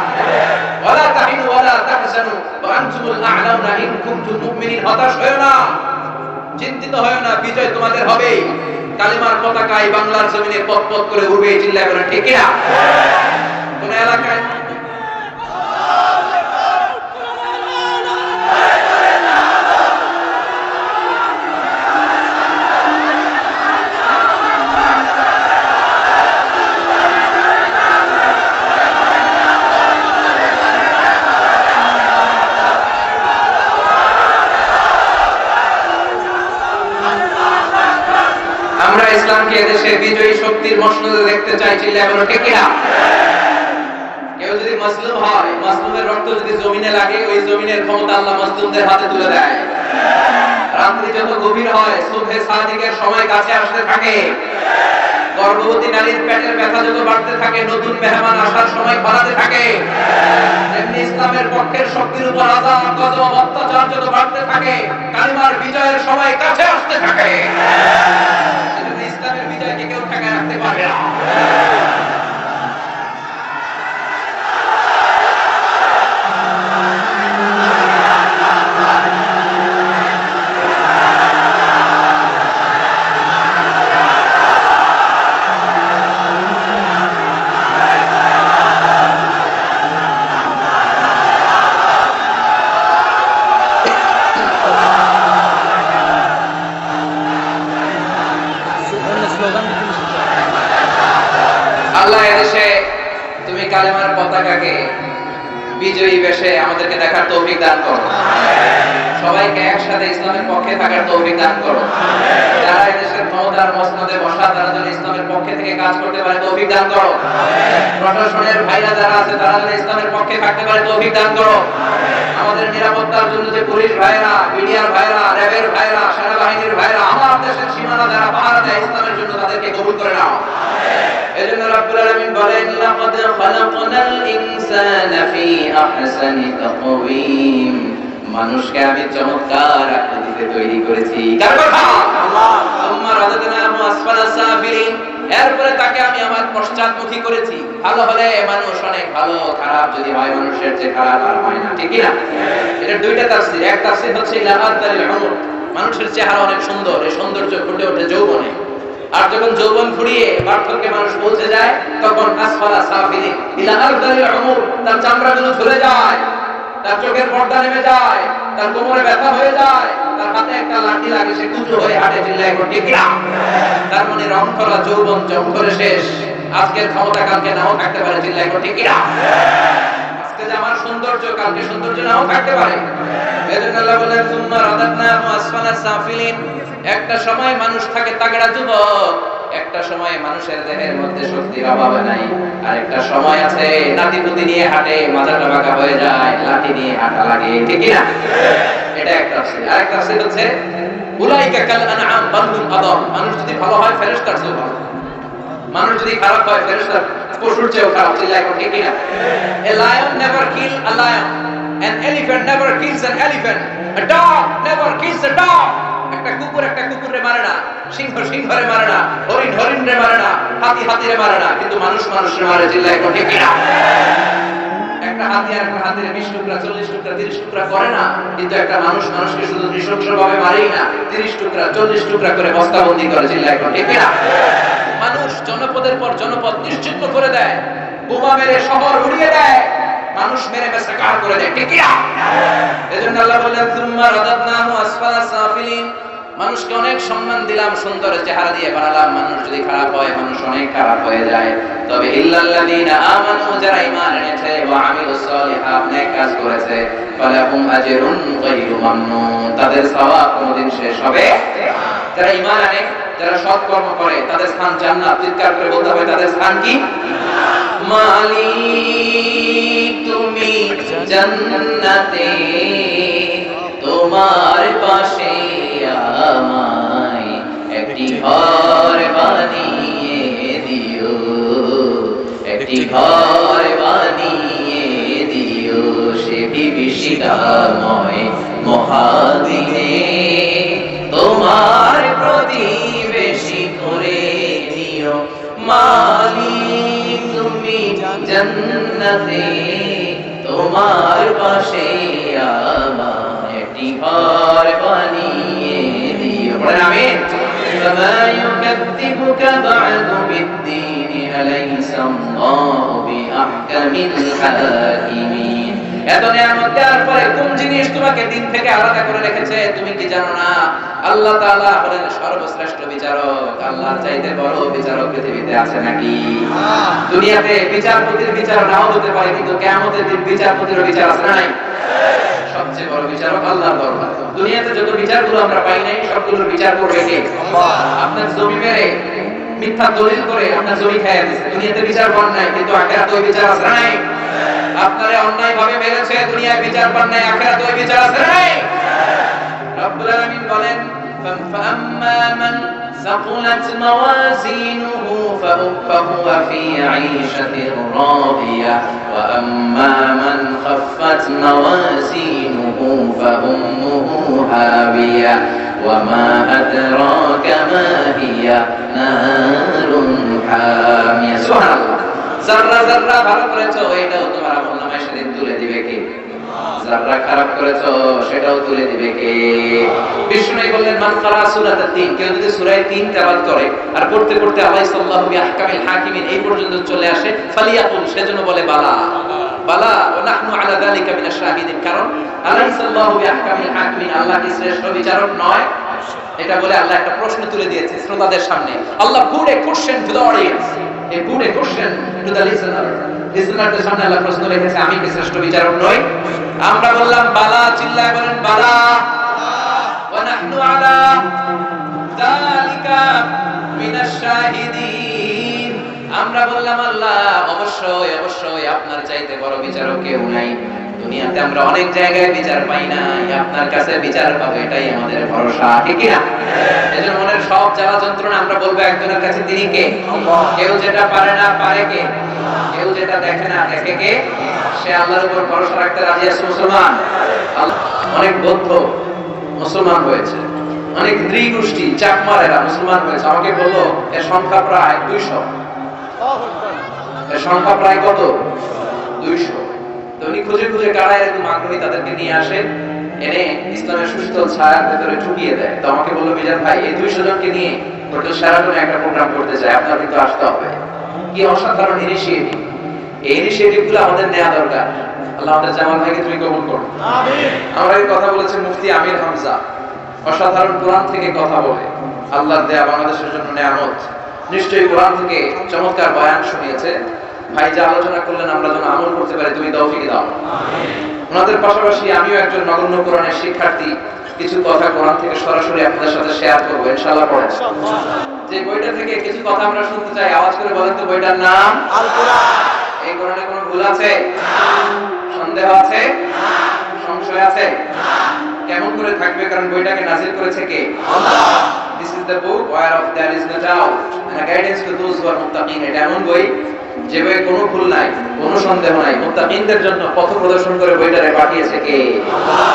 ওয়ালা তাহিনু ওয়ালা তাহজানু ওয়া আনতুমুল আ'লাউনা ইন কুনতুম মুমিনিন। হতাশ হয়ো না, চিন্তিত হয়ো না, বিজয় তোমাদের হবেই। কালিমার পতাকায় বাংলার জমিনে পথ পথ করে উড়বে, চিল্লায় বলেন ঠিক কিনা? কোন এলাকায় আমরা ইসলামকে এদেশে বিজয়ী শক্তির মসনদে দেখতে চাই, চিল্লায় বলো ঠিক কিনা? কেউ যদি মাসলুম হয়, মাসলুমের রক্ত যদি জমিনে লাগে, ওই জমিনের ক্ষমতা আল্লাহ মাসলুমদের হাতে তুলে দেয়। রাত্রি যত গভীর হয়, সুবহে সাদিকের সময় কাছে আসতে থাকে, গর্ভবতী নারীর পেটের ব্যথা যত বাড়তে থাকে, নতুন মেহমান আসার সময় বাড়াতে থাকে, এমনি ইসলামের পক্ষের শক্তির উপর আযাব গজব অত্যাচার যত বাড়তে থাকে, কালিমার বিজয়ের সময় কাছে আসতে থাকে। ইসলামের বিজয়কে কেউ ঠেকায় রাখতে পারবে না। আল্লাহ এদেশে তুমি কালেমার পতাকাকে বিজয়ী বেশে আমাদেরকে দেখার তৌফিক দান করো, সবাইকে একসাথে ইসলামের পক্ষে থাকার তৌফিক দান করো। যারা এদেশের ক্ষমতার মসনদে বসা, তারা যেন ইসলামের পক্ষে থেকে কাজ করতে পারে, তৌফিক দান করো। প্রশাসনের ভাইরা যারা আছে, তারা যেন ইসলামের পক্ষে থাকতে পারে, তৌফিক দান করো। আমাদের নিরাপত্তার জন্য যে পুলিশ ভাইরা, মিডিয়ার ভাইরা, র্যাবের ভাইরা, সেনাবাহিনীর ভাইরা, আমার দেশের সীমানা যারা পাহারা দেয় ইসলামের জন্য, তাদেরকে কবুল করে নাও। এজন্য রব্বুল আলামিন বলেন, লাকাদ খালাকনাল ইনসানা ফি আহসানি তাকওয়িম, মানুষকে আমি চমৎকার আকৃতিতে তৈরি করেছি। কার কথা? আল্লাহ। সুম্মা রাযাকনাহু আসফালা সাফিলিন, এরপরে তাকে আমি আমার পশ্চাৎমুখী করেছি। ভালো হলে মানুষ অনেক ভালো, খারাপ যদি হয় মানুষের চেয়ে খারাপ আর হয় না, ঠিক কি না? এটা দুইটা তাফসীর। এক তাফসীর হচ্ছে লাআদাল উমর, মানুষের চেহারা অনেক সুন্দর, এই সৌন্দর্য ফুটে ওঠে যৌবনে। আর যখন যৌবন ফুরিয়ে বার্ধক্যে মানুষ পৌঁছে যায়, তখন আসফালা সাফিলিন, ইলা আরদালিল উমর, তার চামড়াগুলো ঝরে যায়, তার চোখের পর্দা নেমে যায়, তার কোমরে ব্যথা হয়ে যায়, তার হাতে একটা লাঠি লাগে, সে কুচো হয়ে হাঁটে, চিল্লায় ঠিক না? তার মানে রংধরা যৌবন জঙ্গলে শেষ। আজকের ক্ষমতা কালকে নাও থাকতে পারে, চিল্লায় ঠিক না? আজকে যে আমার সৌন্দর্য, কালকে সৌন্দর্য নাও থাকতে পারে। এজন্য আল্লাহ বলেন, সুম্মা রাদাদনাহু আসফালা সাফিলিন, একটা সময় মানুষ থাকে তাগড়া যুবক, একটা সময় মানুষের দেহের মধ্যে শক্তির অভাব নাই, আর একটা সময় আছে নাতিপুতি নিয়ে হাঁটে, মাথাটা বাঁকা হয়ে যায়, লাঠি নিয়ে হাঁটা লাগে, ঠিক না? এটা একটা তাফসীর। আরেকটা তাফসীর হচ্ছে উলাইকা কাল আনআম বাল হুম আদল, মানুষ যদি ভালো হয় ফেরেশতার চেয়ে ভালো, মানুষ যদি খারাপ হয় ফেরেশতার পশুর চেয়েও খারাপ, চিল্লায় ঠিক না? A lion never kill a lion, an elephant never kills an elephant, a dog never kills a dog, একটা কুকুর একটা কুকুরে মারে না, সিংহ সিংহরে মারে না, হরিণ হরিণরে মারে না, হাতি হাতিরে মারে না, কিন্তু মানুষ মানুষরে মারে, চিল্লায় ঠিক না? একটা হাতি আর একটা হাতিরে 20 টুকরা 40 টুকরা 30 টুকরা করে না, কিন্তু একটা মানুষ মানুষকে শুধু নৃশংসভাবে মারেই না, 30 টুকরা 40 টুকরা করে বস্তাবন্দি করে, চিল্লায় ঠিক না? মানুষ জনপদের পর জনপদ নিশ্চিহ্ন করে দেয়, বোমা মেরে শহর উড়িয়ে দেয়, মানুষ মেরে মেসাকার করে দেয়, ঠিক না? এজন্য আল্লাহ বলেন, সুম্মা রাদাদনাহু আসফালা সাফিলিন, মানুষকে অনেক সম্মান দিলাম, সুন্দর চেহারা দিয়ে বানালাম, মানুষ যদি খারাপ হয় মানুষ অনেক খারাপ হয়ে যায়। তবে ইল্লাল্লাযীনা আমানু, যারা ঈমান এনেছে, ওয়া আমিলুস সলিহাত, নেক কাজ করেছে, ফালাহুম আজরুন গায়রু মামনুন, তাদের সওয়াব কোনদিন শেষ হবে না। যারা ঈমান আনে, যারা সৎ কর্ম করে, তাদের স্থান জান্নাত। চিৎকার করে বলতে হবে তাদের স্থান কি? মালিক তুমি জান্নাতে, তোমার পাশে আমায় একটি ঘর বানিয়ে দিও, একটি ঘর বানিয়ে দিও, সে বিভীষিকাময় মহাদিনে তোমার প্রতিবেশী করে নিও। মালিক তুমি জান্নাতে, তোমার পাশে আমায় একটি ঘর বানিয়ে দিও। বলেন আমিন। ফামা ইউকাযযিবুকা বা'দু বিদ্দীন, আলাইসা আল্লাহু বিআহকামিল হাকিমিন। এত নিয়ামত দেওয়ার পরে কোন জিনিস তোমাকে দিন থেকে আলাদা করে রেখেছে তুমি কি জানো না? আল্লাহ তাআলা হলেন সর্বশ্রেষ্ঠ বিচারক। আল্লাহর চাইতে বড় বিচারক পৃথিবীতে আছে নাকি? দুনিয়াতে বিচারপতির বিচার নাও হতে পারে, কিন্তু কিয়ামতের দিন বিচারপতির বিচার আছে না নাই? সবচেয়ে বড় বিচারক আল্লাহর দরবার। দুনিয়াতে যত বিচারগুলো আমরা পাই নাই, সবগুলোর বিচার করবে কে? আল্লাহ। আপনার জমি মেরে মিথ্যা দলিল করে আপনার জমি খাইয়া দিয়েছে, দুনিয়াতে বিচার পান নাই, কিন্তু আখিরাতে ওই বিচার আছে নাই? আপনারে অন্যায় ভাবে মেরেছে, দুনিয়ায় বিচার পান নাই, আখিরাতে ওই বিচার আছে নাই? রব্বুল আলামিন বলেন, فَأَمَّا مَنْ ثَقُلَتْ مَوَازِينُهُ فَهُوَ فِي عِيشَةٍ رَاضِيَةٍ وَأَمَّا مَنْ خَفَّتْ مَوَازِينُهُ فَأُمُّهُ هَاوِيَةٌ وَمَا أَدْرَاكَ مَا هِيَ نَارٌ حَامِيَةٌ। সুবহানাল্লাহ। যারা যারা ভালো করেছো এটাও তোমার আমলনামায় সেদিন তুলে দিবে কে? যারা খারাপ করেছো সেটাও তুলে দিবে কে? বিষ্ণু বললেন, মান ক্বারা সূরাত তিন, কেউ যদি সূরা 3 তেলাওয়াত করে আর পড়তে পড়তে আলাইসাল্লাহু বিআহকামিল হাকিমিন এই পর্যন্ত চলে আসে, ফালিয়াকুল, সেজন্য বলে বালা বালা ওয়া নাহনু আলা যালিকা মিনাশ শাহিদিন। কারণ আলাইসাল্লাহু বিআহকামিল হাকিমিন, আল্লাহ কি শ্রেষ্ঠ বিচারক নয়? এটা বলে আল্লাহ একটা প্রশ্ন তুলে দিয়েছে শ্রোতাদের সামনে। আল্লাহ put a question to the audience, he put a question to the listener। লিসনারদের সামনে আল্লাহ প্রশ্ন রেখেছে, আমি কি শ্রেষ্ঠ বিচারক নই? আমরা বললাম বালা, চিল্লায় বলেন বালা। ওয়া নাহনু আলা যালিকা মিনাশ শাহিদিন, আমরা বললাম আল্লাহ অবশ্যই অবশ্যই আপনার চাইতে বড় বিচারক কেউ নাই। দুনিয়াতে আমরা অনেক জায়গায় বিচার পাই না, আপনার কাছে বিচার পাবো এটাই আমাদের ভরসা, ঠিক কি না? এজন্য মনের সব জ্বালা যন্ত্রণা আমরা বলবো একজনের কাছে, তিনি কে? আল্লাহ। কেউ যেটা পারে না পারে কে? কেউ যেটা দেখে না দেখে কে? সে আল্লাহর উপর ভরসা রাখতে রাজি আছে মুসলমান। অনেক বৌদ্ধ মুসলমান হয়েছে, অনেক নৃগোষ্ঠী চাকমারেরা মুসলমান হয়েছে। আমাকে বললো এর সংখ্যা প্রায় 200। এর সংখ্যা প্রায় কত? 200। তো উনি খুঁজে খুঁজে কারা এরকম আগ্রহী তাদেরকে নিয়ে আসে, এনে ইসলামের সুস্থল ছায়ার ভেতরে ঢুকিয়ে দেয়। তো আমাকে বললো, মিজান ভাই এই 200 জনকে নিয়ে হোটেল শেরাটনে একটা প্রোগ্রাম করতে চাই, আপনার কিন্তু আসতে হবে। কি অসাধারণ ইনিশিয়েটিভ! এই ইনিশিয়েটিভ গুলো আমাদের নেওয়া দরকার। আল্লাহ আমাদের জামাল ভাইকে তুমি কবুল করো। আমিন। আমরা এই কথা বলেছে মুফতি আমির হামজা, অসাধারণ কোরআন থেকে কথা বলে, আল্লাহর দেয়া বাংলাদেশের জন্য নিয়ামত। নিশ্চয়ই কোরআন থেকে চমৎকার বয়ান শুনিয়েছে। ভাই যা আলোচনা করলেন আমরা যেন আমল করতে পারি, তুমি তৌফিক দাও। আমিন। ওনাদের পাশাপাশি আমিও একজন নগণ্য কোরআনের শিক্ষার্থী, কিছু কথা কোরআন থেকে সরাসরি আপনাদের সাথে শেয়ার করবো ইনশাআল্লাহ। পড়েন যে বইটা থেকে কিছু কথা আমরা শুনতে চাই, আওয়াজ করে বলেন তো বইটার নাম? আল কোরআন। এই কোরআনে কোনো ভুল আছে? সন্দেহ আছে? সংশয় আছে? কেমন করে থাকবে? কারণ বইটাকে নাযিল করেছে কে? আল্লাহ। This is the book whereof there is no doubt and a guidance to those who are muttaqin। এটা এমন বই যে বইয়ে কোনো ভুল নাই, কোনো সন্দেহ নাই, মুত্তাকিনদের জন্য পথ প্রদর্শন করে বইটারে পাঠিয়েছে কে? আল্লাহ।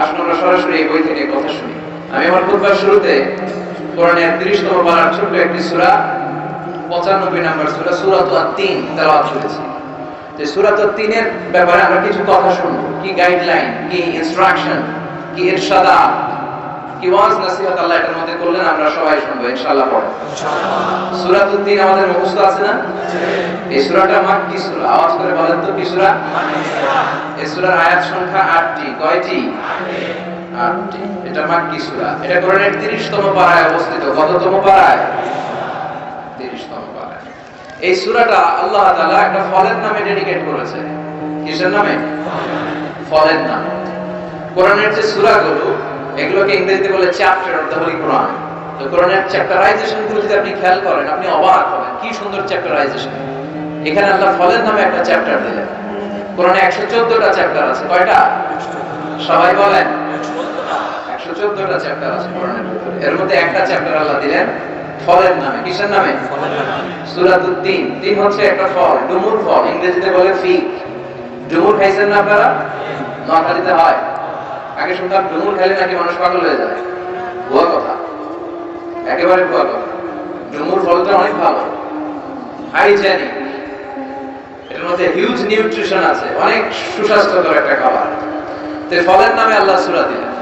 আসুন আমরা সরাসরি এই বই থেকে কথা শুনি। আমি আমার খুতবার শুরুতে কোরআনের 30তম পারার ছোট্ট একটি সূরা, 95 নম্বর সূরা, সূরাতুত তিন তেলাওয়াত করেছি। যে সূরাতুত তিনের ব্যাপারে আমরা কিছু কথা শুনবো, কি গাইডলাইন, কি ইনস্ট্রাকশন, কি ইরশাদাত, কি ওয়াজ নসিহত আল্লাহ এর মধ্যে করলেন আমরা সবাই শুনবো ইনশাআল্লাহ। পড়ো ইনশাআল্লাহ। সূরাতুত তিন আমাদের মুখস্থ আছে না? এই সূরাটা মাক্কি সূরা। আওয়াজ করে বলেন তো কি সূরা? মাক্কি সূরা। এই সূরার আয়াত সংখ্যা 8টি। কয়টি? 8টি। এটা মাক্কি সূরা। এটা কোরআনের 30তম পারায় অবস্থিত। কততম পারায়? 30তম পারায়। এই সূরাটা আল্লাহ তাআলা একটা ফলের নামে ডেডিকেট করেছে। কিসের নামে? ফলের নামে। কোরআনের যে সূরাগুলো এগুলোকে ইংরেজিতে বলে চ্যাপ্টার অফ দ্য হোলি কোরআন। তো কোরআনের চ্যাপ্টারাইজেশন গুলো যদি আপনি খেয়াল করেন আপনি অবাক হবেন কি সুন্দর চ্যাপ্টারাইজেশন। এখানে আল্লাহ ফলের নামে একটা চ্যাপ্টার দিলেন। কোরআনে 114টা চ্যাপ্টার আছে। কয়টা? সবাই বলেন 114টা চ্যাপ্টার আছে কোরআনের ভিতরে। এর মধ্যে একটা চ্যাপ্টার আল্লাহ দিলেন ফলের নামে। কিসের নামে? সূরাতুত তিন। তিন হচ্ছে একটা ফল, ডুমুর ফল, ইংরেজিতে বলে ফিগ। ডুমুর খাইছেন না আপনারা? নোয়াখালীতে হয়। আগে শুনতাম ডুমুর খাইলে নাকি মানুষ পাগল হয়ে যায়। ভুয়া কথা, একেবারে ভুয়া কথা। ডুমুর ফলটা অনেক ভালো, হাইজেনিক, এর মধ্যে হিউজ নিউট্রিশন আছে, অনেক সুস্বাস্থ্যকর একটা খাবার। তো ফলের নামে আল্লাহ সূরা দিলেন।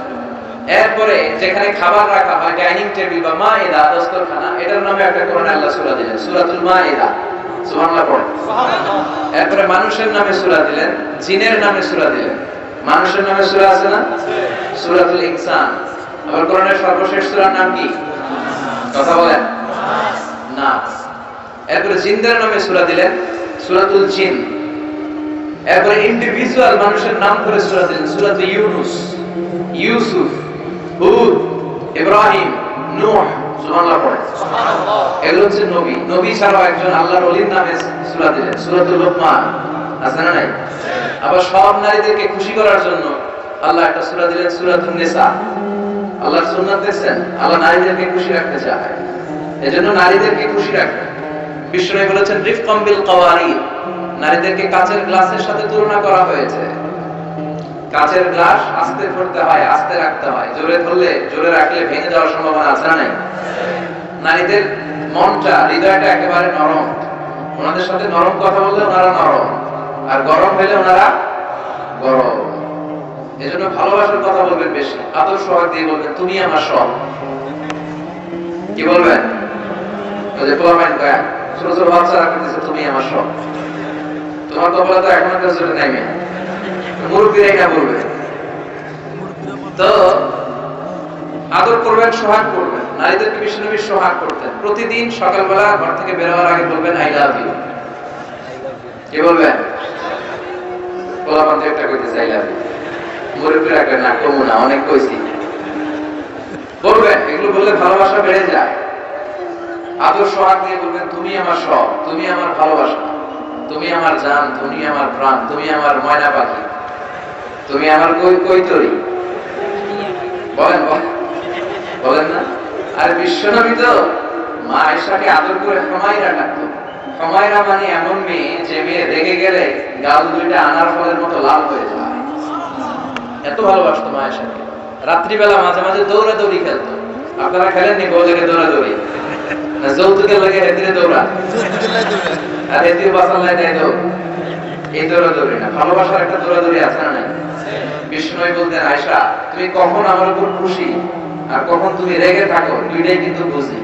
এরপরে যেখানে খাবার রাখা হয় ডাইনিং টেবিল বা মাইদা, দস্তরখানা, এটার নামে একটা কোরআনে আল্লাহ সূরা দিলেন, সূরাতুল মাইদা। সুবহানাল্লাহ পড়েন। এরপরে মানুষের নামে সূরা দিলেন, জিনের নামে সূরা দিলেন। মানুষের নামে সূরা আছে না? সূরাতুল ইনসান। আবার কোরআনের সর্বশেষ সূরার নাম কি? কথা বলেন। নাস। এরপরে জিনদের নামে সূরা দিলেন, সূরাতুল জিন। এরপরে ইন্ডিভিজুয়াল মানুষের নাম করে সূরা দিলেন, সূরাতুল ইউনুস, ইউসুফ, হুদ, ইব্রাহিম, নূহ। সুবহানাল্লাহ পড়েন। এগুলো হচ্ছে নবী। নবী ছাড়াও একজন আল্লাহর ওলির নামে সূরা দিলেন, সূরাতুল লুকমান। আছে না নাই? আবার সব নারীদেরকে খুশি করার জন্য আল্লাহ একটা সূরা দিলেন, সূরাতুন নিসা। আল্লাহর সুন্নাত দেখছেন, আল্লাহ নারীদেরকে খুশি রাখতে চায়, এজন্য নারীদেরকে খুশি রাখবেন। বিশ্বনবী বলেছেন রিফকাম বিল কাওয়ারিদ, নারীদেরকে কাচের গ্লাসের সাথে তুলনা করা হয়েছে। কাচের গ্লাস আস্তে ধরতে হয়, আস্তে রাখতে হয়, জোরে ধরলে, জোরে রাখলে ভেঙে যাওয়ার সম্ভাবনা আছে না নাই? নারীদের মনটা, হৃদয়টা একেবারে নরম। ওনাদের সাথে নরম কথা বললে ওনারা নরম, আর গরম হলে ওনারা গরম। এজন্য ভালোবাসার কথা বলবেন বেশি, আদর সোহাগ দিয়ে বলবেন তুমি আমার সব। কি বলবেন? ওই যে পোলাপাইন কয়, ছোট ছোট বাচ্চারা করতেছে তুমি আমার সব। তোমার কপালে তো এখনো কেউ চলে নাই মেয়ে, মুরব্বীরাই না বলবে। তো আদর করবেন, সোহাগ করবেন। নারীদেরকে বিশ্বনবী সোহাগ করতেন। প্রতিদিন সকালবেলা ঘর থেকে বের হওয়ার আগে বলবেন আই লাভ ইউ। কি বলবেন? পোলাপান তো একটা কইতেছে আই লাভ ইউ, মুরব্বীরা কয় না কমু না, অনেক কইছি। বলবেন, এগুলো বললে ভালোবাসা বেড়ে যায়। আদর সোহাগ দিয়ে বলবেন তুমি আমার সব, তুমি আমার ভালোবাসা, তুমি আমার জান, তুমি আমার প্রাণ, তুমি আমার ময়না পাখি, তুমি আমার কৈতরি। বলেন বলেন না? আর বিশ্বনবী তো মা আয়েশাকে আদর করে হুমায়রা ডাকতো। হুমায়রা মানে এমন মেয়ে যে মেয়ে রেগে গেলে গাল দুইটা আনার ফলের মতো লাল হয়ে যায়। এত ভালোবাসতো মা আয়েশাকে। রাত্রিবেলা মাঝে মাঝে দৌড়াদৌড়ি খেলতো। আপনারা খেলেননি বউ লেগে দৌড়াদৌড়ি? না যৌতুকের লাগে হেদিরে দৌড়া, আর হেদির বাসাল্লায় দেয় দৌড়। এই দৌড়াদৌড়ি না, ভালোবাসার একটা দৌড়াদৌড়ি আছে না নাই? বিষ্ণুই বলতেন আয়েশা তুমি কখন আমার উপর খুশি আর কখন তুমি রেগে থাকো দুইটাই কিন্তু বুঝি।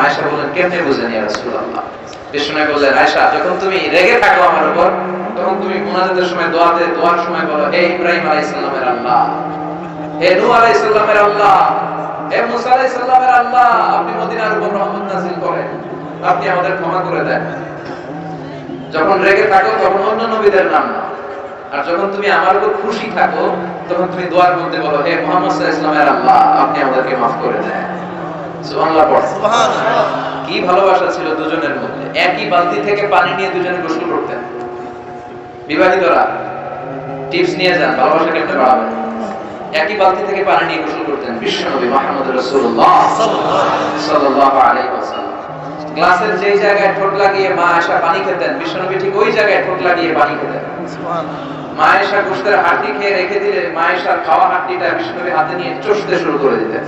আয়েশা বলেন কেমনে বুঝেন ইয়া রাসূলুল্লাহ? বিষ্ণুই বললেন আয়েশা যখন তুমি রেগে থাকো আমার উপর তখন তুমি মুনাজাতের সময় দোয়ার সময় বলো হে ইব্রাহিম আলাইহিস সালামের আল্লাহ, হে নূহ আলাইহিস সালামের আল্লাহ, হে মুসা আলাইহিস সালামের আল্লাহ, আপনি মদিনার উপর রহমত নাযিল করেন, আপনি আমাদের ক্ষমা করে দেন। যখন রেগে থাকো তখন অন্য নবীদের নাম নাও, আর যখন তুমি আমার উপর খুশি থাকো তখন তুমি দোয়ার মধ্যে বলো হে মুহাম্মদ সাল্লাল্লাহু আলাইহি ওয়াসাল্লামের আল্লাহ, আপনি আমাদেরকে maaf করে দেন। সুবহানাল্লাহ পড়ো। সুবহানাল্লাহ। কি ভালোবাসা ছিল দুজনের মধ্যে। একই বালতি থেকে পানি নিয়ে দুজনে গোসল করতেন। বিবাহিতরা টিপস নিয়ে যান ভালোবাসা কেমনে বাড়াবেন। একই বালতি থেকে পানি নিয়ে গোসল করতেন বিশ্বনবী মুহাম্মদ রাসূলুল্লাহ সাল্লাল্লাহু আলাইহি ওয়াসাল্লাম। গ্লাসের যেই জায়গায় ঠোঁট লাগিয়ে মা আয়েশা পানি খেতেন বিশ্বনবী ঠিক ওই জায়গায় ঠোঁট লাগিয়ে পানি খেতেন। মা আয়েশা গোশতের হাড্ডি খেয়ে রেখে দিলে মা আয়েশার খাওয়া হাড্ডিটা বিশ্বনবী হাতে নিয়ে চষতে শুরু করে দিতেন।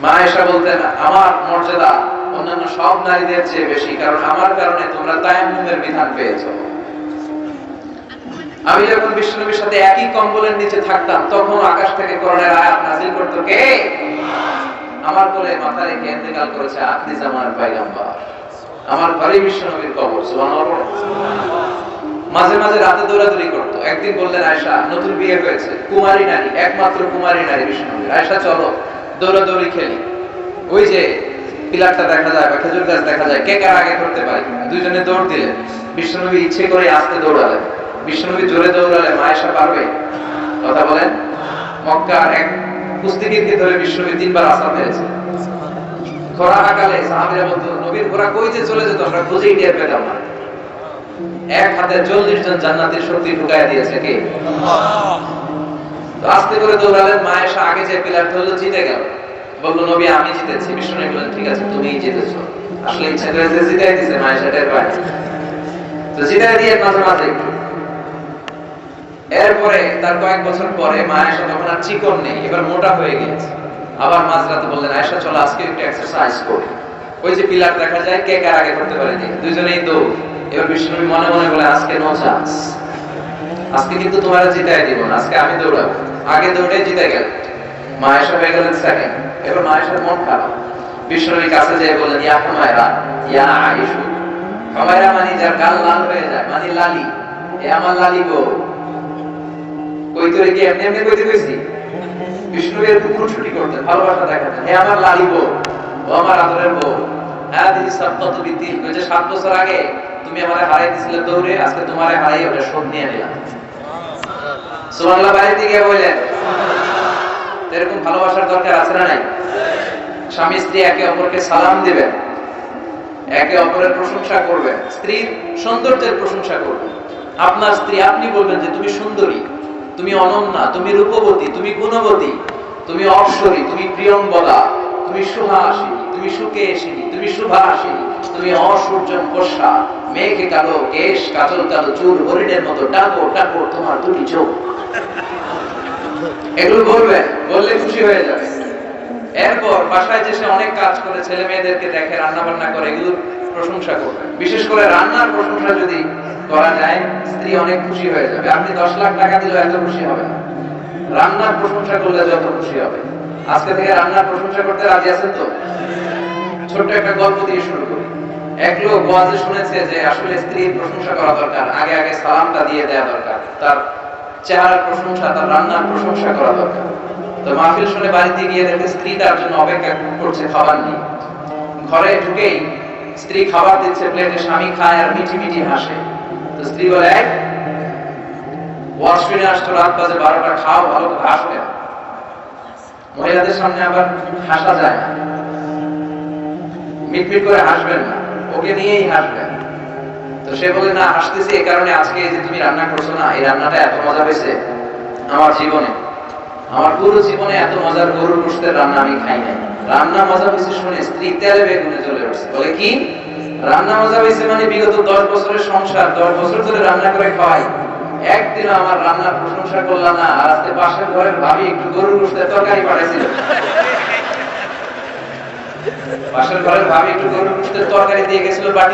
মা আয়েশা বলতেন আমার মর্যাদা অন্যান্য সব নারীদের চেয়ে বেশি, কারণ আমার কারণে তোমরা তায়াম্মুমের বিধান পেয়েছো। আমি যখন বিশ্বনবীর সাথে একই কম্বলের নিচে থাকতাম তখন আকাশ থেকে কোরআনের আয়াত নাযিল করত কে? আমার কোলে মাথা রেখে ইন্তেকাল করেছে আখিরি জামানার পয়গম্বর, আমার ঘরে বিশ্বনবীর কবর। সুবহানাল্লাহ। মাঝে মাঝে রাতে দৌড়াদৌড়ি করতো। একদিন বললেন আয়েশা, নতুন বিয়ে হয়েছে, কুমারী নারী, একমাত্র কুমারী নারী বিষ্ণুনবী, আয়েশা চলো দৌড়াদৌড়ি খেলি। ওই যে পিলারটা দেখা যায় বা খেজুর গাছ দেখা যায়, কে কার আগে করতে পারে, দুইজনে দৌড় দিলেন। বিষ্ণুনবী ইচ্ছে করে আস্তে দৌড়ালেন। বিষ্ণুনবী জোরে দৌড়ালেন, আয়েশা পারবে? কথা বলেন। মক্কার এক কুস্তিগীরকে ধরে বিষ্ণুনবী 3 বার আছাড় মেরেছে। খরাকালে সাহাবীরা বলতো, নবীর ঘোড়া কই যে চলে যেত আমরা খুঁজেই টের পেতাম না। এক হাতে 40 জন জান্নাতের শক্তি ঢুকায় দিয়েছে কে? আল্লাহ। তো আস্তে করে দৌড়ালেন, আয়েশা আগে যে পিলার ধরলো, জিতে গেল। বললো, নবী আমি জিতেছি। বিষ্ণু বললেন, ঠিক আছে তুমিই জিতেছো। আসলে ইচ্ছা করে যে জিতাই দিয়েছে, আয়েশা টের পায়। তো জিতাই দিয়ে মাঝে মাঝে একটু। এরপরে তার কয়েক বছর পরে আয়েশা তখন আর চিকন নেই, এবার মোটা হয়ে গেছে। আবার মাঝরাতে বললেন, আয়েশা চলো আজকে একটু এক্সারসাইজ করি। ওই যে পিলার দেখা যায়, কে কার আগে করতে পারে, দুইজনেই দৌড়। এবার বিষ্ণু মনে মনে বলে, আজকে নো চান্স, আজকে কিন্তু তোমার জিতাই দিব না, আজকে আমি দৌড়াবো। আগে দৌড়ে জিতে গেল, আয়েশা হয়ে গেলেন সেকেন্ড। এবার আয়েশার মন খারাপ। বিষ্ণুর কাছে যেয়ে বললেন, ইয়া হুমায়রা, ইয়া আয়েশা। হুমায়রা মানে যার গাল লাল হয়ে যায়, মানে লালি। এ আমার লালি গো। কই তোরে কি এমনি এমনি কইতে কইছি? বিষ্ণু এর খুনসুটি করতেন, ভালোবাসা দেখাতেন। হে আমার লালি বউ, ও আমার আদরের বউ। হ্যাঁ দিদি সাবকত বিতিল, ওই যে 7 বছর আগে তুমি আমারে হারাই দিছিলে দৌড়ে, আজকে তোমারে হারাই ওটা শোধ নিয়ে নিলাম। সুবহানাল্লাহ। বাড়িতে গিয়ে বললেন, এরকম ভালোবাসার দরকার আছে না নাই? স্বামী স্ত্রী একে অপরকে সালাম দিবেন, একে অপরের প্রশংসা করবেন, স্ত্রীর সৌন্দর্যের প্রশংসা করবেন। আপনার স্ত্রী আপনি বলবেন যে তুমি সুন্দরী, তুমি অনন্যা, তুমি রূপবতী, তুমি গুণবতী, তুমি অপ্সরী, তুমি প্রিয়ঙ্বদা, তুমি সুহাসিনী, তুমি সুকেশিনী, তুমি সুভাসিনী, তুমি অসূর্যম কোষা, মেঘে কালো কেশ, কাজল কালো চুল, হরিণের মতো টাকো টাকো তোমার দুটি চোখ। এগুলো বলবেন, বললে খুশি হয়ে যাবে। এরপর বাসায় যে সে অনেক কাজ করে, ছেলে মেয়েদেরকে দেখে, রান্না বান্না করে, এগুলো প্রশংসা করবেন। বিশেষ করে রান্নার প্রশংসা যদি করা যায়, স্ত্রী অনেক খুশি হয়ে যাবে। আপনি 10 লাখ টাকা দিলেও এত খুশি হবে না, রান্নার প্রশংসা করলে যত খুশি হবে। আজকে থেকে রান্নার প্রশংসা করতে রাজি আছেন তো? ছোট্ট একটা গল্প দিয়ে শুরু করি। এক লোক ওয়াজে শুনেছে যে আসলে স্ত্রীর প্রশংসা করা দরকার, আগে আগে সালামটা দিয়ে দেওয়া দরকার, তার চেহারার প্রশংসা, তার রান্নার প্রশংসা করা দরকার। তো মাহফিল শুনে বাড়িতে গিয়ে দেখে স্ত্রী তার জন্য অপেক্ষা করছে খাবার নিয়ে। ঘরে ঢুকেই স্ত্রী খাবার দিচ্ছে প্লেটে, স্বামী খায় আর মিঠি মিঠি হাসে। তো স্ত্রী বলে, ওয়াজ শুনে আসতো, রাত বাজে 12টা, খাও ভালো করে, হাসবে না। মহিলাদের সামনে আবার হাসা যায় না, মিটমিট করে হাসবেন না, ওকে নিয়েই হাসবেন। তো সে বলে, না হাসতেছি এই কারণে, আজকে যে তুমি রান্না করছো না, এই রান্নাটা এত মজা হয়েছে আমার জীবনে, আমার পুরো জীবনে এত মজার গরুর গোশতের রান্না আমি খাই নাই। রান্না মজা হয়েছে শুনে স্ত্রী তেলে বেগুনে চলে উঠছে। বলে, কি রান্না মজা হয়েছে? মানে বিগত 10 বছরের সংসার, 10 বছর ধরে রান্না করে খাওয়াই, একদিনও আমার রান্নার প্রশংসা করলাম না। আর আজকে পাশের ঘরের ভাবি একটু গরুর গোশতের তরকারি পাঠাইছিল, পাশের ঘরের ভাবি একটু গরুর গোশতের তরকারি দিয়ে গেছিল বাটি।